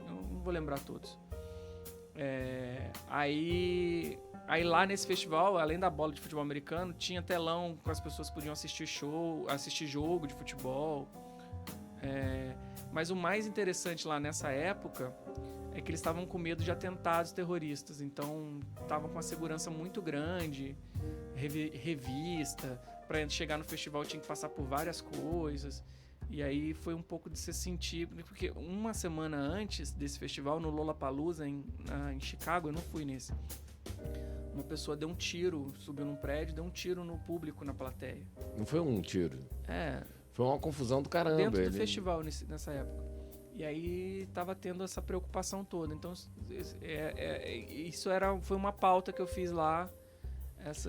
eu não vou lembrar todos. Aí lá nesse festival, além da bola de futebol americano, tinha telão que as pessoas podiam assistir jogo de futebol. Mas o mais interessante lá nessa época é que eles estavam com medo de atentados terroristas, então estavam com uma segurança muito grande, revista, para chegar no festival tinha que passar por várias coisas, e aí foi um pouco de se sentir, porque uma semana antes desse festival, no Lollapalooza, em Chicago, eu não fui nesse, uma pessoa deu um tiro, subiu num prédio, deu um tiro no público, na plateia. Não foi um tiro? Foi uma confusão do caramba. Dentro do festival, nessa época. E aí tava tendo essa preocupação toda. Então, isso foi uma pauta que eu fiz lá,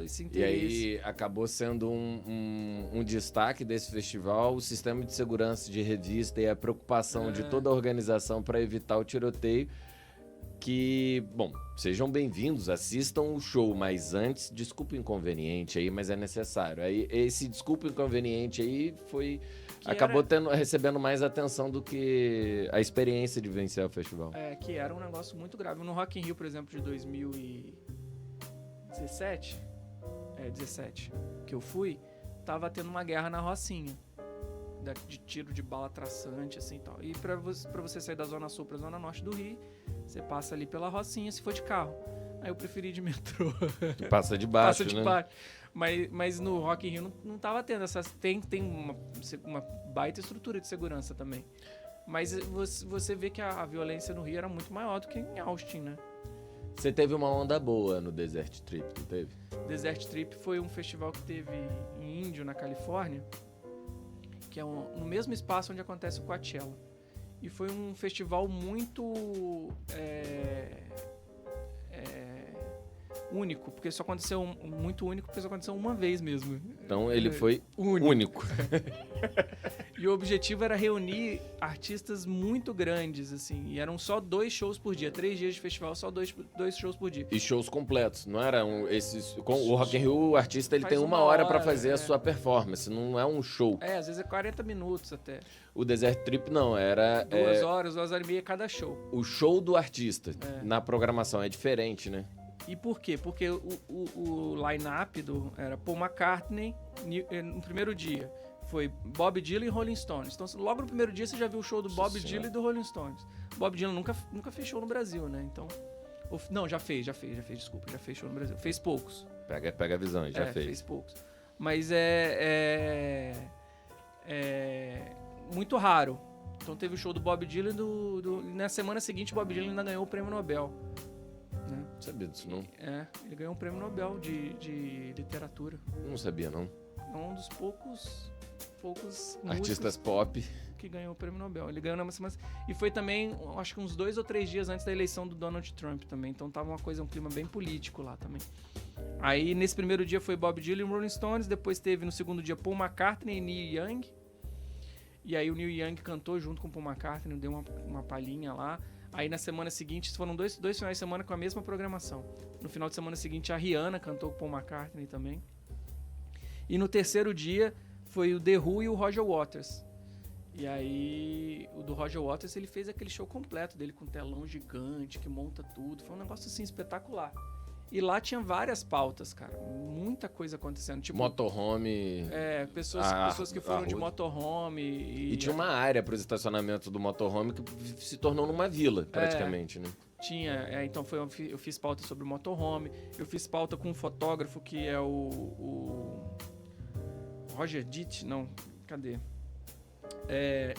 esse interesse. E aí acabou sendo um destaque desse festival, o sistema de segurança de revista e a preocupação de toda a organização para evitar o tiroteio. que, bom, sejam bem-vindos, assistam o show, mas antes, desculpa o inconveniente aí, mas é necessário. Aí, esse desculpa o inconveniente aí acabou recebendo mais atenção do que a experiência de vencer o festival. Que era um negócio muito grave. No Rock in Rio, por exemplo, de 2017, 17, que eu fui, tava tendo uma guerra na Rocinha, de tiro de bala traçante, assim, tal. E pra você sair da Zona Sul pra Zona Norte do Rio, você passa ali pela Rocinha, se for de carro. Aí eu preferi ir de metrô. Passa de baixo, Passa de baixo. Mas no Rock in Rio não tava tendo essas... Tem uma baita estrutura de segurança também. Mas você vê que a violência no Rio era muito maior do que em Austin, né? Você teve uma onda boa no Desert Trip, não teve? Desert Trip foi um festival que teve em Indio, na Califórnia, que é no mesmo espaço onde acontece o Coachella. E foi um festival muito único, porque isso aconteceu muito único, porque isso aconteceu uma vez mesmo. Então ele foi único. E o objetivo era reunir artistas muito grandes, assim, e eram só 2 shows por dia, 3 dias de festival, só 2 shows por dia. E shows completos, não eram esses... Com o Rock in Rio, o artista ele tem uma hora pra fazer a sua performance, não é um show. Às vezes é 40 minutos até. O Desert Trip não, era... 2 horas e meia cada show. O show do artista na programação é diferente, né? E por quê? Porque o line-up era Paul McCartney no primeiro dia. Foi Bob Dylan e Rolling Stones. Então, logo no primeiro dia você já viu o show do Bob Dylan e do Rolling Stones. Bob Dylan nunca fechou no Brasil, né? Então... Não, já fez, desculpa. Já fechou no Brasil. Fez poucos. Pega a visão, já fez. Fez poucos. Mas muito raro. Então teve o show do Bob Dylan na semana seguinte o Bob Dylan ainda ganhou o prêmio Nobel. Né? Não sabia disso, não? Ele ganhou um prêmio Nobel de literatura. Não sabia, não. É um dos poucos artistas pop que ganhou o prêmio Nobel. Ele ganhou na semana... E foi também, acho que uns 2 ou 3 dias antes da eleição do Donald Trump também. Então tava um clima bem político lá também. Aí nesse primeiro dia foi Bob Dylan e Rolling Stones. Depois teve no segundo dia Paul McCartney e Neil Young. E aí o Neil Young cantou junto com o Paul McCartney, deu uma palhinha lá. Aí na semana seguinte, foram dois finais de semana com a mesma programação. No final de semana seguinte a Rihanna cantou com o Paul McCartney também. E no terceiro dia foi o The Who e o Roger Waters. E aí o do Roger Waters ele fez aquele show completo dele com um telão gigante que monta tudo. Foi um negócio assim espetacular. E lá tinha várias pautas, cara. Muita coisa acontecendo. Tipo, motorhome. Pessoas que foram de motorhome. E tinha uma área para os estacionamentos do motorhome que se tornou numa vila, praticamente, né? Tinha. Então eu fiz pauta sobre o motorhome. Eu fiz pauta com um fotógrafo que é o Roger Dietz. Não, cadê?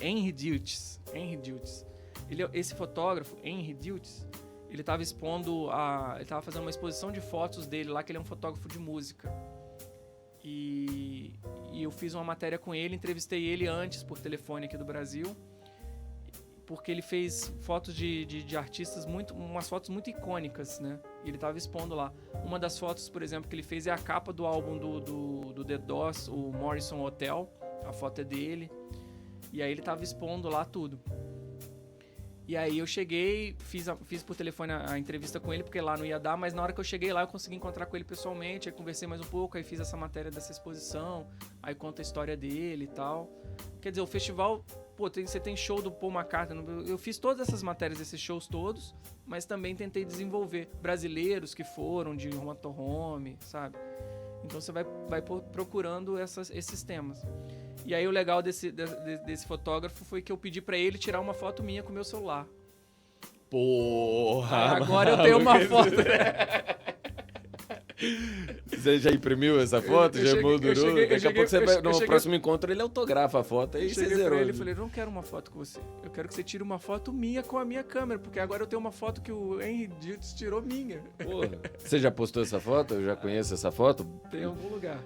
Henry Dietz. Esse fotógrafo, Henry Dietz, ele estava ele tava fazendo uma exposição de fotos dele lá, que ele é um fotógrafo de música. E eu fiz uma matéria com ele, entrevistei ele antes por telefone aqui do Brasil, porque ele fez fotos de artistas, umas fotos muito icônicas, né? E ele estava expondo lá. Uma das fotos, por exemplo, que ele fez é a capa do álbum do The Doors, o Morrison Hotel, a foto é dele. E aí ele estava expondo lá tudo. E aí eu cheguei, fiz por telefone a entrevista com ele, porque lá não ia dar, mas na hora que eu cheguei lá eu consegui encontrar com ele pessoalmente, aí conversei mais um pouco, aí fiz essa matéria dessa exposição, aí conta a história dele e tal. Quer dizer, o festival, você tem show do Paul McCartney, eu fiz todas essas matérias desses shows todos, mas também tentei desenvolver brasileiros que foram de motorhome, sabe? Então você vai procurando esses temas. E aí o legal desse fotógrafo foi que eu pedi pra ele tirar uma foto minha com o meu celular. Porra! Agora eu tenho uma foto. Você já imprimiu essa foto? Já moldurou? Daqui a pouco no próximo encontro ele autografa a foto. Aí você zerou. Ele falei, não quero uma foto com você. Eu quero que você tire uma foto minha com a minha câmera, porque agora eu tenho uma foto que o Henry Dietz tirou minha. Porra. Você já postou essa foto? Eu já conheço essa foto? Tem em algum lugar.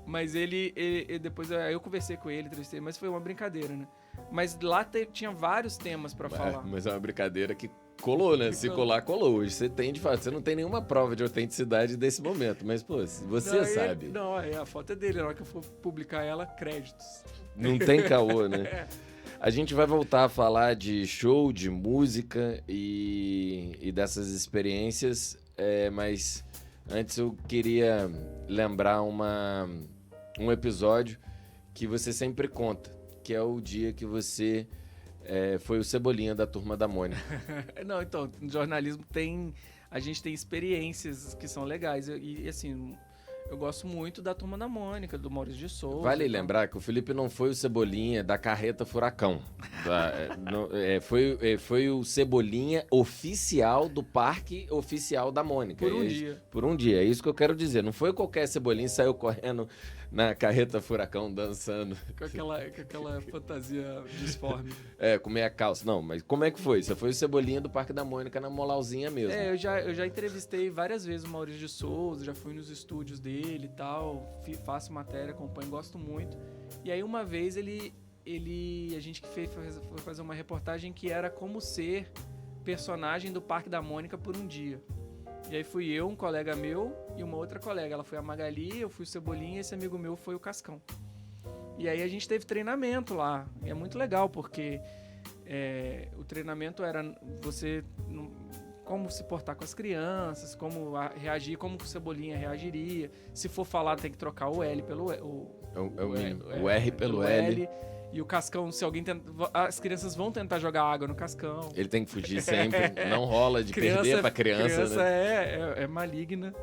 Mas ele depois eu conversei com ele, entrevistei, mas foi uma brincadeira, né? Mas lá tinha vários temas pra falar. Mas é uma brincadeira que colou, né? Se colar, colou. Hoje você tem, de fato, você não tem nenhuma prova de autenticidade desse momento, mas, pô, você sabe. A foto é dele, na hora que eu for publicar ela, créditos. Não tem caô, né? A gente vai voltar a falar de show, de música e dessas experiências, mas antes eu queria lembrar um episódio que você sempre conta, que é o dia que você foi o Cebolinha da Turma da Mônica. Não, então, no jornalismo a gente tem experiências que são legais. E assim, eu gosto muito da Turma da Mônica, do Maurício de Souza. Vale lembrar que o Felipe não foi o Cebolinha da Carreta Furacão. Foi o Cebolinha oficial do Parque Oficial da Mônica. Por um dia. Por um dia, é isso que eu quero dizer. Não foi qualquer Cebolinha que saiu correndo na Carreta Furacão, dançando. Com aquela fantasia disforme. Com meia calça. Não, mas como é que foi? Você foi o Cebolinha do Parque da Mônica na moralzinha mesmo. Eu já entrevistei várias vezes o Maurício de Souza, já fui nos estúdios dele e tal, faço matéria, acompanho, gosto muito. E aí uma vez a gente foi fazer uma reportagem que era como ser personagem do Parque da Mônica por um dia. E aí fui eu, um colega meu e uma outra colega. Ela foi a Magali, eu fui o Cebolinha e esse amigo meu foi o Cascão. E aí a gente teve treinamento lá. E é muito legal, porque o treinamento era como se portar com as crianças, como reagir, como o Cebolinha reagiria. Se for falar, tem que trocar o L pelo o R pelo L. E o Cascão, se alguém as crianças vão tentar jogar água no Cascão. Ele tem que fugir sempre, não rola de perder pra criança. Criança, né? é maligna.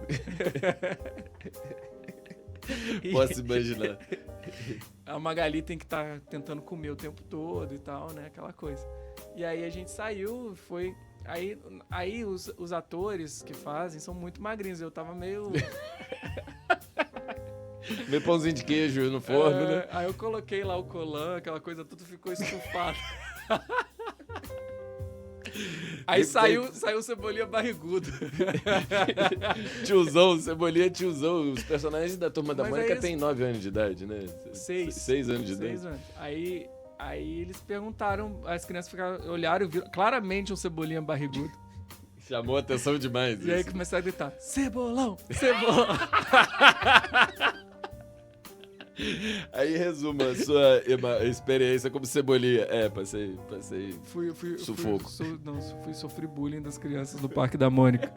Posso imaginar. A Magali tem que estar tentando comer o tempo todo e tal, né? Aquela coisa. E aí a gente saiu, foi... Aí os atores que fazem são muito magrinhos. Eu tava meio... Meio pãozinho de queijo no forno, né? Aí eu coloquei lá o colã, aquela coisa tudo ficou estufado. Aí saiu o Cebolinha barrigudo. Tiozão, Cebolinha tiozão. Os personagens da Turma da Mônica têm 9 anos de idade, né? 6 anos de idade. 6 anos. Aí eles perguntaram, as crianças olharam e viram claramente um Cebolinha barrigudo. Chamou a atenção demais. E aí isso. começaram a gritar, Cebolão, Cebolão. Aí resuma a sua experiência como Cebolinha. Passei sufoco. Sofri bullying das crianças do Parque da Mônica.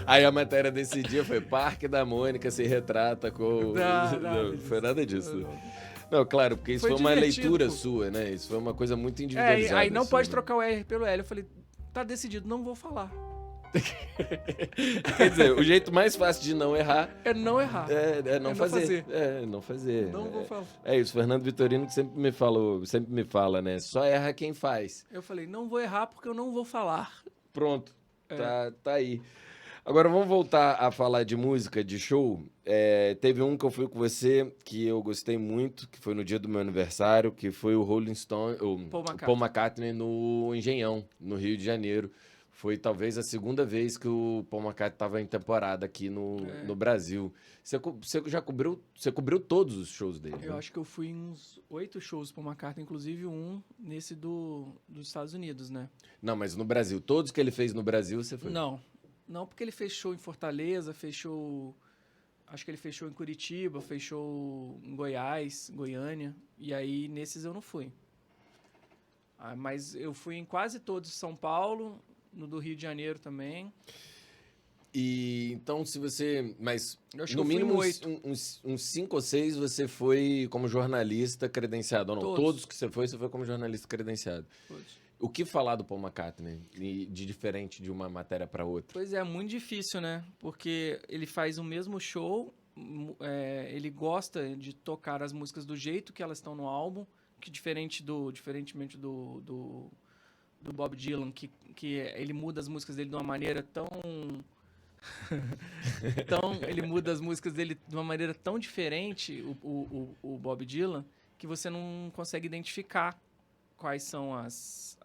Aí a matéria desse dia foi Parque da Mônica se retrata com... Não foi nada disso. Não, claro, porque isso foi uma leitura sua, né? Isso foi uma coisa muito individualizada. Aí não pode trocar o R pelo L. Eu falei, tá decidido, não vou falar. Quer dizer, o jeito mais fácil de não errar... É não errar. Não fazer. Não fazer. Não vou falar. É isso, Fernando Vitorino que sempre me fala, né? Só erra quem faz. Eu falei, não vou errar porque eu não vou falar. Pronto, tá aí. Agora vamos voltar a falar de música, de show. Teve um que eu fui com você que eu gostei muito, que foi no dia do meu aniversário, que foi o Rolling Stone, o Paul McCartney no Engenhão, no Rio de Janeiro. Foi talvez a segunda vez que o Paul McCartney estava em temporada aqui no Brasil. Você já cobriu todos os shows dele? Eu acho que eu fui em uns 8 shows do Paul McCartney, inclusive um nesse dos Estados Unidos, né? Não, mas no Brasil, todos que ele fez no Brasil você foi? Não, porque ele fechou em Fortaleza, acho que ele fechou em Curitiba, fechou em Goiás, Goiânia, e aí nesses eu não fui. Mas eu fui em quase todos de São Paulo, no do Rio de Janeiro também. E então, se você... Mas no que mínimo uns 5 ou 6 você foi como jornalista credenciado, ou não? Todos que você foi como jornalista credenciado. Todos. O que falar do Paul McCartney de diferente de uma matéria para outra? Pois é, muito difícil, né? Porque ele faz o mesmo show, ele gosta de tocar as músicas do jeito que elas estão no álbum, que diferentemente do Bob Dylan, que ele muda as músicas dele de uma maneira tão... ele muda as músicas dele de uma maneira tão diferente, o Bob Dylan, que você não consegue identificar quais são as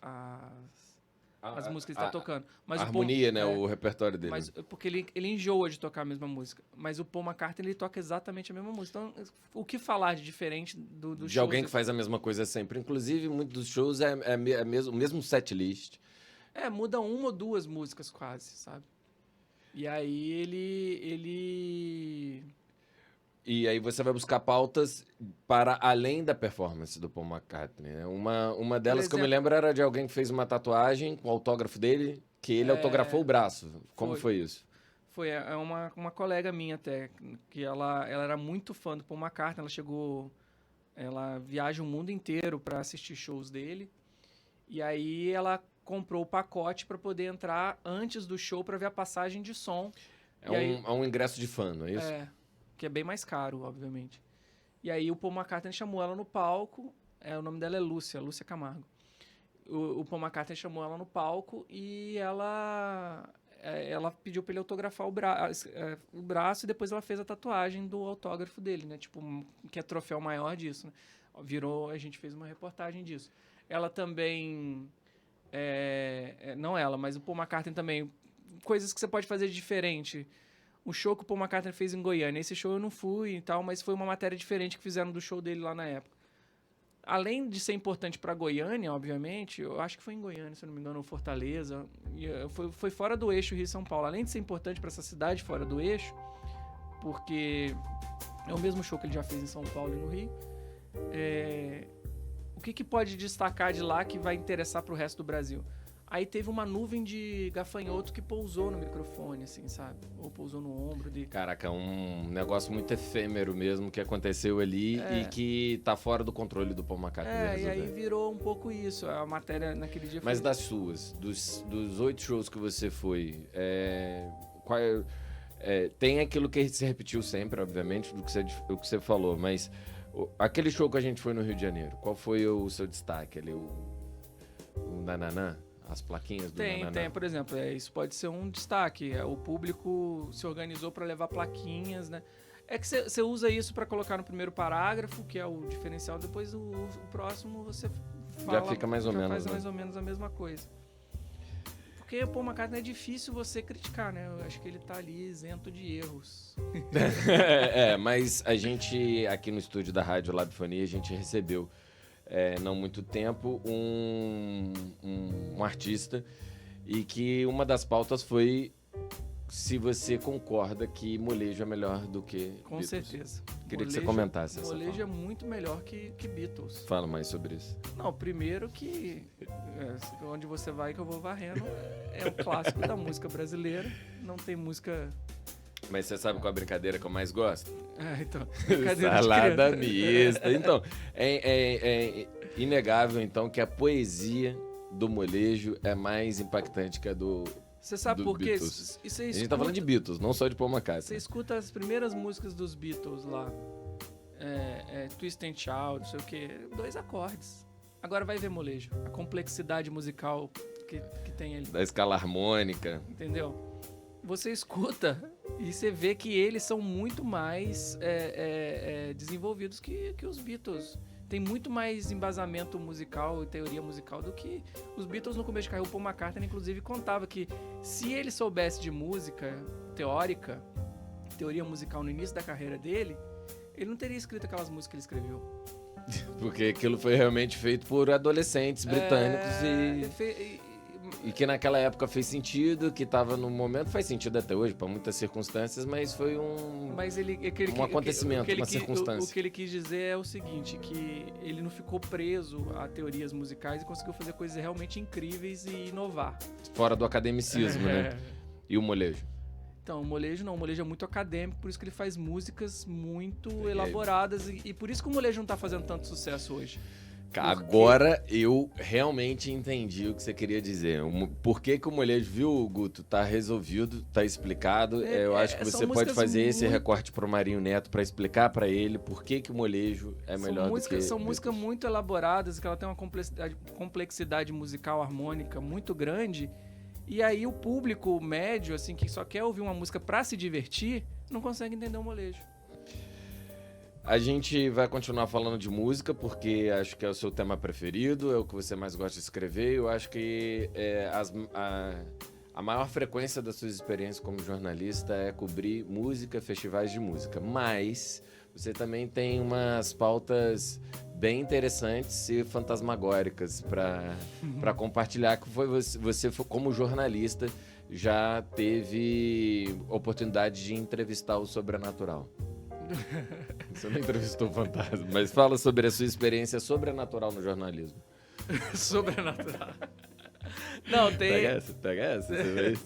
músicas que ele está tocando. Mas a harmonia, né? O repertório dele. Mas porque ele enjoa de tocar a mesma música. Mas o Paul McCartney, ele toca exatamente a mesma música. Então, o que falar de diferente do show? De alguém que faz a mesma coisa sempre. Inclusive, muitos dos shows o mesmo set list. Muda 1 ou 2 músicas quase, sabe? E aí ele E aí você vai buscar pautas para além da performance do Paul McCartney, né? Uma delas que eu me lembro era de alguém que fez uma tatuagem com o autógrafo dele, que ele autografou o braço. Como foi isso? Foi uma colega minha até, que ela era muito fã do Paul McCartney, ela viaja o mundo inteiro para assistir shows dele, e aí ela comprou o pacote para poder entrar antes do show para ver a passagem de som. É um ingresso de fã, não é isso? É, que é bem mais caro, obviamente. E aí o Paul McCartney chamou ela no palco, o nome dela é Lúcia Camargo. O Paul McCartney chamou ela no palco e ela pediu para ele autografar o braço e depois ela fez a tatuagem do autógrafo dele, né? Tipo, que é troféu maior disso, né? A gente fez uma reportagem disso. Ela também, não ela, mas o Paul McCartney também, coisas que você pode fazer de diferente. O show que o Paul McCartney fez em Goiânia, esse show eu não fui e tal, mas foi uma matéria diferente que fizeram do show dele lá na época. Além de ser importante para Goiânia, obviamente, eu acho que foi em Goiânia, se eu não me engano, ou Fortaleza, foi fora do eixo Rio-São Paulo. Além de ser importante para essa cidade fora do eixo, porque é o mesmo show que ele já fez em São Paulo e no Rio, o que pode destacar de lá que vai interessar para o resto do Brasil? Aí teve uma nuvem de gafanhoto que pousou no microfone, assim, sabe? Ou pousou no ombro de... Caraca, um negócio muito efêmero mesmo que aconteceu ali e que tá fora do controle do Paul McCartney. E aí virou um pouco isso. A matéria naquele dia Mas das suas, dos 8 shows que você foi, tem aquilo que se repetiu sempre, obviamente, do que você falou, mas aquele show que a gente foi no Rio de Janeiro, qual foi o seu destaque ali? O Nananã? As plaquinhas do Nananã? Tem, por exemplo, isso pode ser um destaque. O público se organizou para levar plaquinhas, né? É que você usa isso para colocar no primeiro parágrafo, que é o diferencial, depois o próximo você fala... Já fica mais ou menos, faz né? mais ou menos a mesma coisa. Porque o Paul McCartney é difícil você criticar, né? Eu acho que ele tá ali isento de erros. Mas a gente, aqui no estúdio da Rádio Labfonia, a gente recebeu... não muito tempo, um artista, e que uma das pautas foi se você concorda que molejo é melhor do que Com Beatles. certeza. Queria que você comentasse essa Molejo fala. É muito melhor que Beatles. Fala mais sobre isso. Não, primeiro que Onde Você Vai Que Eu Vou Varrendo é um clássico da música brasileira, não tem música... Mas você sabe qual é a brincadeira que eu mais gosto? Então, brincadeira Salada de criança. mista. Então, é inegável, então, que a poesia do molejo é mais impactante que a do Você sabe por quê? A gente tá falando de Beatles, não só de Paul McCartney. Você escuta as primeiras músicas dos Beatles lá, Twist and Shout, não sei o quê, 2 acordes. Agora vai ver molejo, a complexidade musical que tem ali. Da escala harmônica. Entendeu? Você escuta e você vê que eles são muito mais desenvolvidos que os Beatles. Tem muito mais embasamento musical e teoria musical do que os Beatles no começo de carreira. O Paul McCartney, inclusive, contava que se ele soubesse de música teórica, teoria musical no início da carreira dele, ele não teria escrito aquelas músicas que ele escreveu. Porque aquilo foi realmente feito por adolescentes britânicos e que naquela época fez sentido, que estava no momento, faz sentido até hoje, para muitas circunstâncias, mas foi um acontecimento, uma circunstância. O que ele quis dizer é o seguinte, que ele não ficou preso a teorias musicais e conseguiu fazer coisas realmente incríveis e inovar. Fora do academicismo, né? E o molejo? Então, o molejo é muito acadêmico, por isso que ele faz músicas muito elaboradas e por isso que o molejo não tá fazendo tanto sucesso hoje. Agora eu realmente entendi o que você queria dizer. Por que o molejo, viu, Guto? Tá resolvido, tá explicado. Eu acho que você pode fazer esse recorte pro Marinho Neto para explicar para ele por que o molejo é melhor do que... São músicas muito elaboradas, que ela tem uma complexidade musical harmônica muito grande. E aí o público médio, assim, que só quer ouvir uma música para se divertir, não consegue entender o molejo. A gente vai continuar falando de música, porque acho que é o seu tema preferido, é o que você mais gosta de escrever. Eu acho que a maior frequência das suas experiências como jornalista é cobrir música, festivais de música. Mas você também tem umas pautas bem interessantes e fantasmagóricas para compartilhar, que foi você, como jornalista, já teve oportunidade de entrevistar o sobrenatural. Você não entrevistou o fantasma, mas fala sobre a sua experiência sobrenatural no jornalismo. Sobrenatural. Não, tem... Pega essa.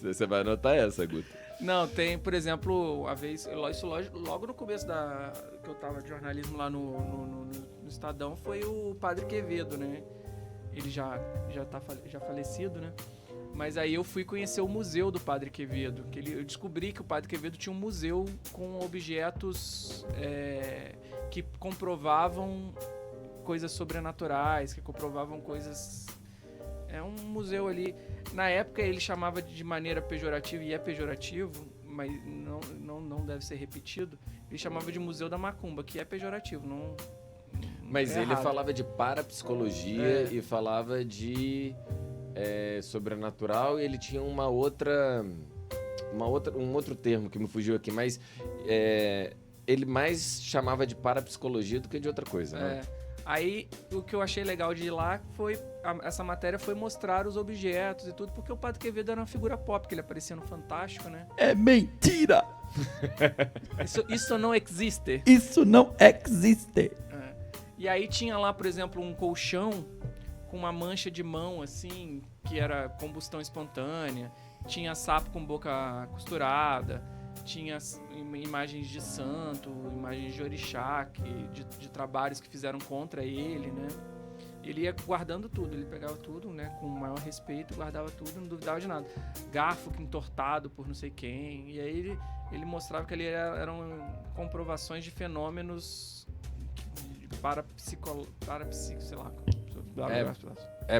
Você vai anotar essa, Guto. Não, tem, por exemplo, a vez... Isso logo no começo que eu tava de jornalismo lá no Estadão, foi o Padre Quevedo, né? Ele já falecido, né? Mas aí eu fui conhecer o museu do Padre Quevedo. Eu descobri que o Padre Quevedo tinha um museu com objetos que comprovavam coisas sobrenaturais, que comprovavam coisas... É um museu ali... Na época ele chamava de maneira pejorativa, e é pejorativo, mas não deve ser repetido. Ele chamava de Museu da Macumba, que é pejorativo, não... Mas ele errado. falava de parapsicologia e falava de sobrenatural, e ele tinha um outro termo que me fugiu aqui, mas ele mais chamava de parapsicologia do que de outra coisa, né? Aí o que eu achei legal de ir lá foi essa matéria foi mostrar os objetos e tudo, porque o Padre Quevedo era uma figura pop, que ele aparecia no Fantástico, né? É mentira! Isso não existe. Isso não existe. E aí tinha lá, por exemplo, um colchão com uma mancha de mão, assim, que era combustão espontânea. Tinha sapo com boca costurada. Tinha imagens de santo, imagens de orixá, de trabalhos que fizeram contra ele, né? Ele ia guardando tudo, ele pegava tudo, né, com o maior respeito, guardava tudo, não duvidava de nada. Garfo entortado por não sei quem. E aí ele mostrava que ali eram comprovações de fenômenos sei lá.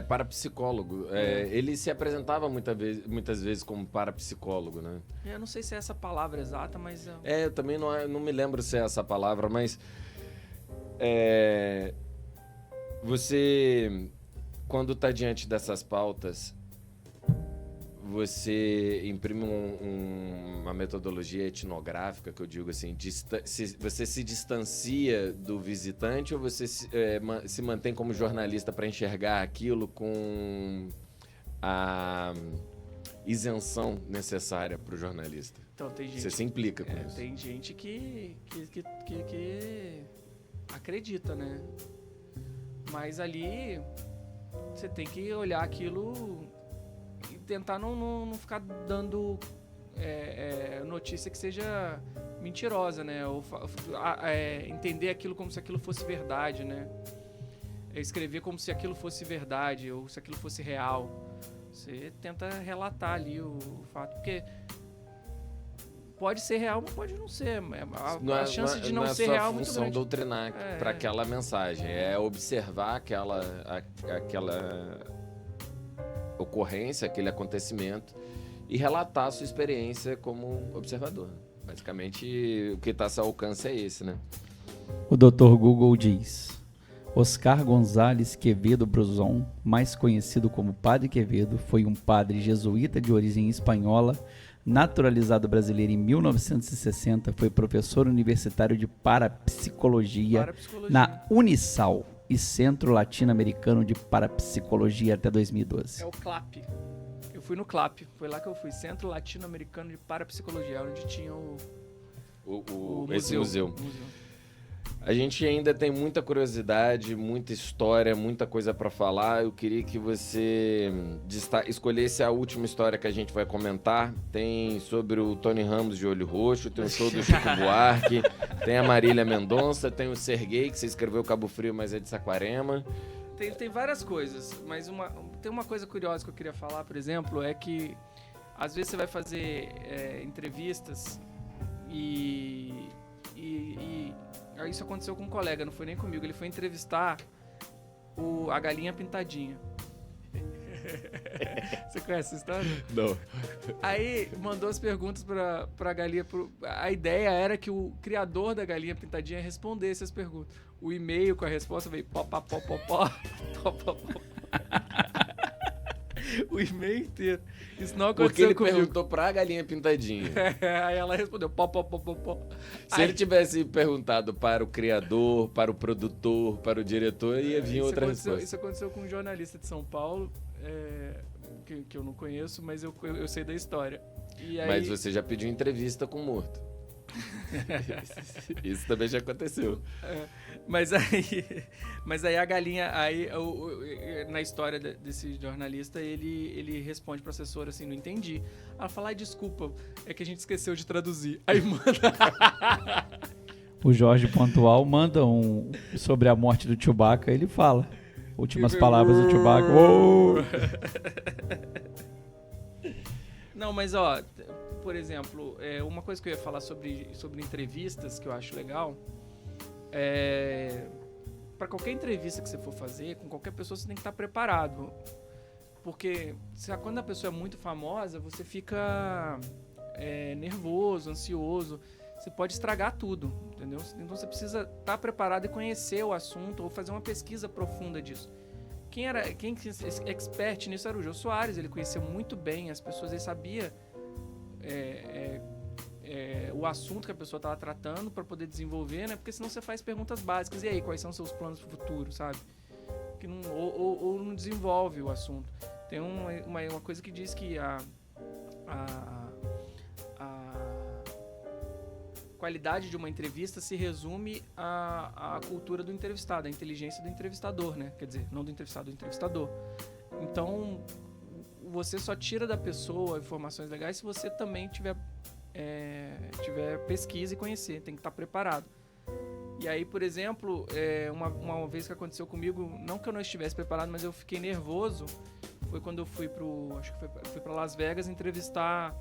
Parapsicólogo. Ele se apresentava muitas vezes como parapsicólogo, né? Eu não sei se é essa palavra exata, mas... Eu também não me lembro se é essa palavra, mas... Você, quando está diante dessas pautas, você imprime uma metodologia etnográfica, que eu digo assim, você se distancia do visitante ou você se mantém como jornalista para enxergar aquilo com a isenção necessária para o jornalista? Então, tem gente... Você se implica com isso. Tem gente que acredita, né? Mas ali você tem que olhar aquilo e tentar não ficar dando notícia que seja mentirosa, né? Ou entender aquilo como se aquilo fosse verdade, né? Escrever como se aquilo fosse verdade ou se aquilo fosse real. Você tenta relatar ali o fato, porque pode ser real, mas pode não ser. A chance de não ser real é muito grande. Não é só a função doutrinar para aquela mensagem, é observar aquela ocorrência, aquele acontecimento e relatar a sua experiência como observador. Basicamente, o que está a seu alcance é esse, né? O Dr. Google diz: Oscar Gonzalez Quevedo Bruzon, mais conhecido como Padre Quevedo, foi um padre jesuíta de origem espanhola, naturalizado brasileiro em 1960, foi professor universitário de parapsicologia na Unisal e Centro Latino-Americano de Parapsicologia até 2012. É o CLAP. Eu fui no CLAP, foi lá que eu fui, Centro Latino-Americano de Parapsicologia, onde tinha esse museu. A gente ainda tem muita curiosidade, muita história, muita coisa para falar. Eu queria que você escolhesse a última história que a gente vai comentar. Tem sobre o Tony Ramos de Olho Roxo, tem o show do Chico Buarque, tem a Marília Mendonça, tem o Serguei, que você escreveu Cabo Frio, mas é de Saquarema. Tem várias coisas, mas tem uma coisa curiosa que eu queria falar, por exemplo, é que às vezes você vai fazer entrevistas e isso aconteceu com um colega, não foi nem comigo. Ele foi entrevistar a Galinha Pintadinha. Você conhece essa história? Não. Aí mandou as perguntas pra Galinha. A ideia era que o criador da Galinha Pintadinha respondesse as perguntas. O e-mail com a resposta veio pó. O e-mail inteiro. Isso não aconteceu. Porque ele comigo. perguntou pra Galinha Pintadinha. Aí ela respondeu pó. Se ele tivesse perguntado para o criador, para o produtor, para o diretor, ia vir outra resposta. Isso aconteceu com um jornalista de São Paulo, que eu não conheço, mas eu sei da história. E aí... Mas você já pediu entrevista com o morto. Isso também já aconteceu. Mas aí a galinha, na história desse jornalista, ele responde pro assessor assim, não entendi. Ela fala, desculpa, é que a gente esqueceu de traduzir. Aí manda... O Jorge Pontual manda sobre a morte do Chewbacca, ele fala. Últimas palavras do Chewbacca. Não, mas por exemplo, uma coisa que eu ia falar sobre entrevistas que eu acho legal para qualquer entrevista que você for fazer, com qualquer pessoa, você tem que estar preparado. Porque quando a pessoa é muito famosa, você fica nervoso, ansioso, você pode estragar tudo, entendeu? Então você precisa estar preparado e conhecer o assunto ou fazer uma pesquisa profunda disso. Quem é expert nisso era o Jô Soares, ele conhecia muito bem as pessoas, ele sabia o assunto que a pessoa estava tratando para poder desenvolver, né? Porque senão você faz perguntas básicas, e aí, quais são seus planos para o futuro, sabe? Que não, ou não desenvolve o assunto. Tem uma coisa que diz que a qualidade de uma entrevista se resume à cultura do entrevistado, à inteligência do entrevistador, né? Quer dizer, não do entrevistado, do entrevistador. Então, você só tira da pessoa informações legais se você também tiver pesquisa e conhecer, tem que estar preparado. E aí, por exemplo, uma vez que aconteceu comigo, não que eu não estivesse preparado, mas eu fiquei nervoso, foi quando eu fui para Las Vegas entrevistar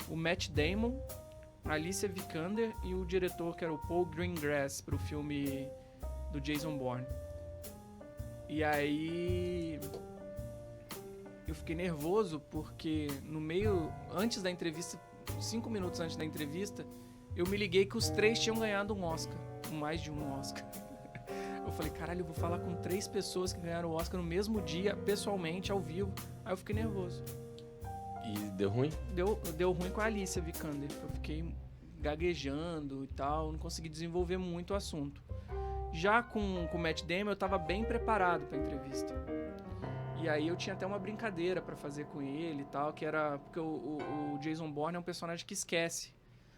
o Matt Damon, a Alicia Vikander e o diretor, que era o Paul Greengrass, para o filme do Jason Bourne. E aí eu fiquei nervoso porque antes da entrevista, 5 minutos antes da entrevista, eu me liguei que os 3 tinham ganhado um Oscar, mais de um Oscar. Eu falei, caralho, eu vou falar com 3 pessoas que ganharam o Oscar no mesmo dia, pessoalmente, ao vivo. Aí eu fiquei nervoso. E deu ruim? Deu ruim com a Alicia Vikander. Eu fiquei gaguejando e tal, não consegui desenvolver muito o assunto. Já com o Matt Damon, eu tava bem preparado pra entrevista. E aí eu tinha até uma brincadeira pra fazer com ele e tal, que era... Porque o Jason Bourne é um personagem que esquece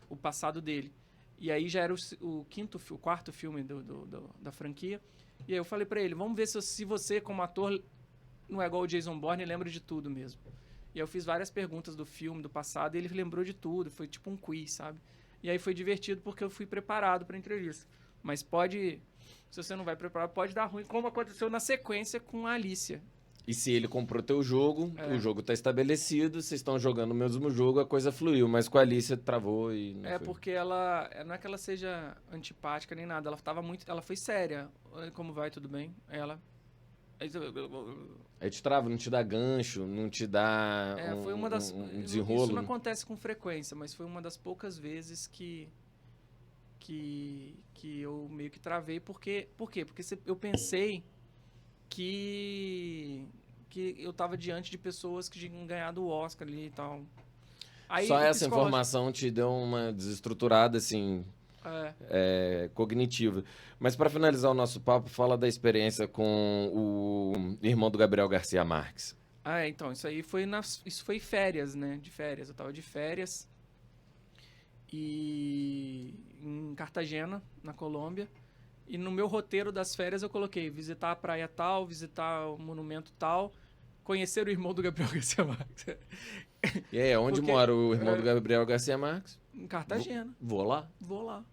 o passado dele. E aí já era o quarto filme da franquia. E aí eu falei pra ele, vamos ver se você, como ator, não é igual o Jason Bourne e lembra de tudo mesmo. E aí eu fiz várias perguntas do filme, do passado, e ele lembrou de tudo. Foi tipo um quiz, sabe? E aí foi divertido porque eu fui preparado pra entrevista. Mas se você não vai preparado, pode dar ruim, como aconteceu na sequência com a Alicia. E se ele comprou teu jogo, o jogo tá estabelecido, vocês estão jogando o mesmo jogo, a coisa fluiu. Mas com a Alicia travou e não foi. Porque não é que ela seja antipática nem nada, ela foi séria. Como vai, tudo bem? Aí te trava, não te dá gancho, não te dá foi uma das, um desenrolo. Isso não acontece com frequência, mas foi uma das poucas vezes que eu meio que travei. Por quê? Porque eu pensei que eu tava diante de pessoas que tinham ganhado o Oscar ali e tal. Aí, só essa informação te deu uma desestruturada, assim, cognitiva. Mas para finalizar o nosso papo, fala da experiência com o irmão do Gabriel Garcia Marques. Então, isso foi férias, né? De férias. Eu tava de férias em Cartagena, na Colômbia. E no meu roteiro das férias eu coloquei visitar a praia tal, visitar o monumento tal, conhecer o irmão do Gabriel Garcia Marques. E aí, onde mora o irmão do Gabriel Garcia Marques? Em Cartagena. Vou lá? Vou lá.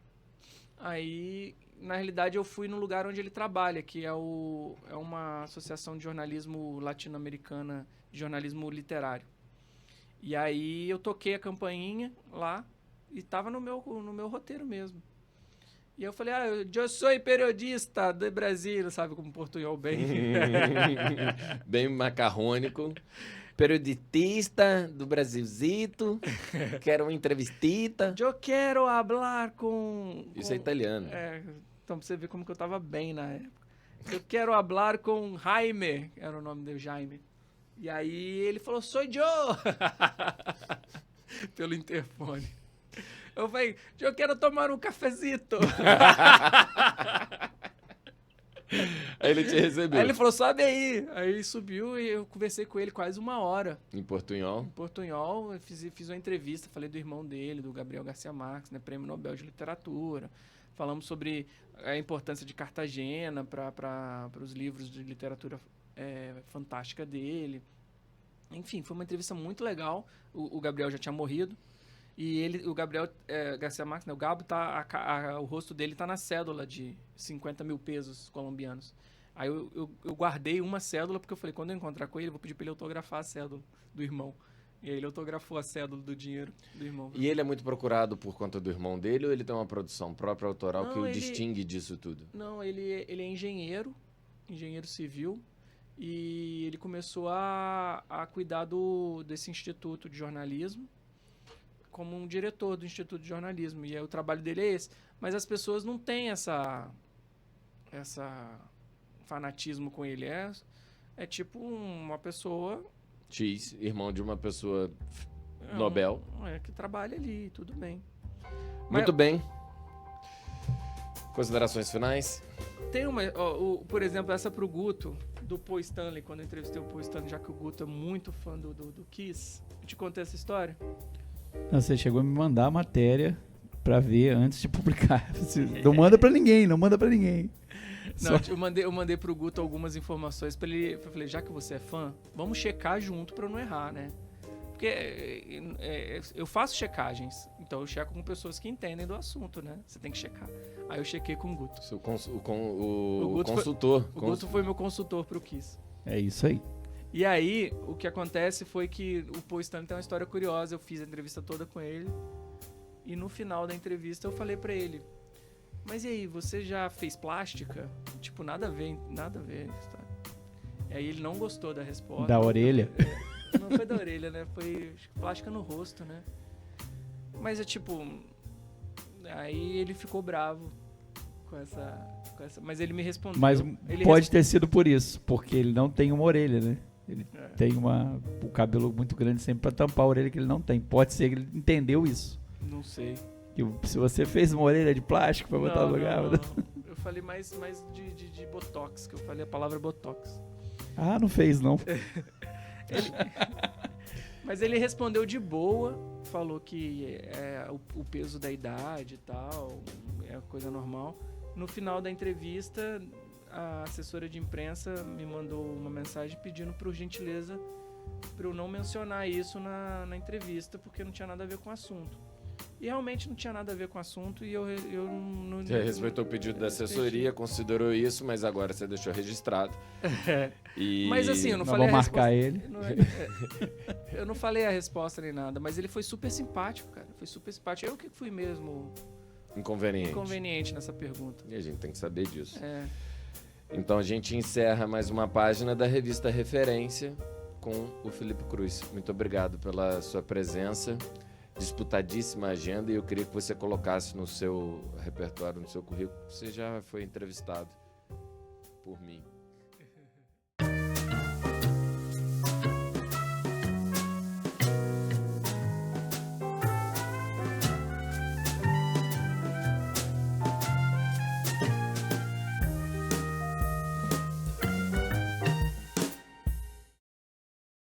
Aí, na realidade, eu fui no lugar onde ele trabalha, que é uma associação de jornalismo latino-americana, de jornalismo literário. E aí eu toquei a campainha lá e tava no meu roteiro mesmo. E eu falei, eu sou periodista do Brasil, sabe, como portunhol bem. Bem macarrônico. Periodista do Brasilzito, quero uma entrevistita. Eu quero falar com... Isso é italiano. Então pra você ver como que eu tava bem na época. Eu quero falar com Jaime, era o nome dele, Jaime. E aí ele falou, sou eu! Pelo interfone. Eu falei, eu quero tomar um cafezito. Aí ele te recebeu. Aí ele falou, sobe aí. Aí ele subiu e eu conversei com ele quase 1 hora. Em Portunhol? Em Portunhol, eu fiz uma entrevista, falei do irmão dele, do Gabriel Garcia Marques, né, Prêmio Nobel de Literatura. Falamos sobre a importância de Cartagena para os livros de literatura fantástica dele. Enfim, foi uma entrevista muito legal. O Gabriel já tinha morrido. E o Gabriel Garcia Marques, né, o Gabo, o rosto dele tá na cédula de 50 mil pesos colombianos. Aí eu guardei uma cédula, porque eu falei, quando eu encontrar com ele, eu vou pedir para ele autografar a cédula do irmão. E aí ele autografou a cédula do dinheiro do irmão. E ele é muito procurado por conta do irmão dele ou ele tem uma produção própria, autoral, que o distingue disso tudo? Não, ele é engenheiro civil, e ele começou a cuidar desse instituto de jornalismo como um diretor do Instituto de Jornalismo. E aí o trabalho dele é esse. Mas as pessoas não têm essa fanatismo com ele. É tipo uma pessoa... X, irmão de uma pessoa Nobel. Que trabalha ali, tudo bem. Muito bem. Considerações finais? Tem uma... por exemplo, essa pro Guto, do Paul Stanley, quando eu entrevistei o Paul Stanley, já que o Guto é muito fã do Kiss. Eu te contei essa história? Você chegou a me mandar a matéria pra ver antes de publicar. Não manda pra ninguém, não manda pra ninguém. Não, eu mandei pro Guto algumas informações pra ele. Eu falei, já que você é fã, vamos checar junto pra eu não errar, né? Porque eu faço checagens, então eu checo com pessoas que entendem do assunto, né? Você tem que checar. Aí eu chequei com o Guto. O consultor. O Guto foi meu consultor pro Kiss. É isso aí. E aí, o que acontece foi que o Paul Stanley tem uma história curiosa. Eu fiz a entrevista toda com ele. E no final da entrevista eu falei pra ele, mas e aí, você já fez plástica? Tipo, nada a ver. E aí ele não gostou da resposta. Da orelha? Não foi da orelha, né? Foi plástica no rosto, né? Mas é tipo... Aí ele ficou bravo com essa... Mas ele me respondeu. Mas pode ter sido por isso, porque ele não tem uma orelha, né? Ele tem o cabelo muito grande sempre pra tampar a orelha que ele não tem. Pode ser que ele entendeu isso. Não sei. Que se você fez uma orelha de plástico pra botar no lugar... Não. Eu falei mais de botox, que eu falei a palavra botox. Ah, não fez não. Mas ele respondeu de boa, falou que o peso da idade e tal, é coisa normal. No final da entrevista, a assessora de imprensa me mandou uma mensagem pedindo por gentileza para eu não mencionar isso na entrevista, porque não tinha nada a ver com o assunto. E realmente não tinha nada a ver com o assunto e eu não... Você respeitou o pedido da assessoria, considerou isso, mas agora você deixou registrado. Mas assim, eu não falei vou marcar ele. Eu não falei a resposta nem nada, mas ele foi super simpático, cara. Foi super simpático. Eu que fui mesmo... Inconveniente nessa pergunta. E a gente tem que saber disso. Então a gente encerra mais uma página da revista Referência com o Felipe Cruz. Muito obrigado pela sua presença. Disputadíssima agenda, e eu queria que você colocasse no seu repertório, no seu currículo, você já foi entrevistado por mim.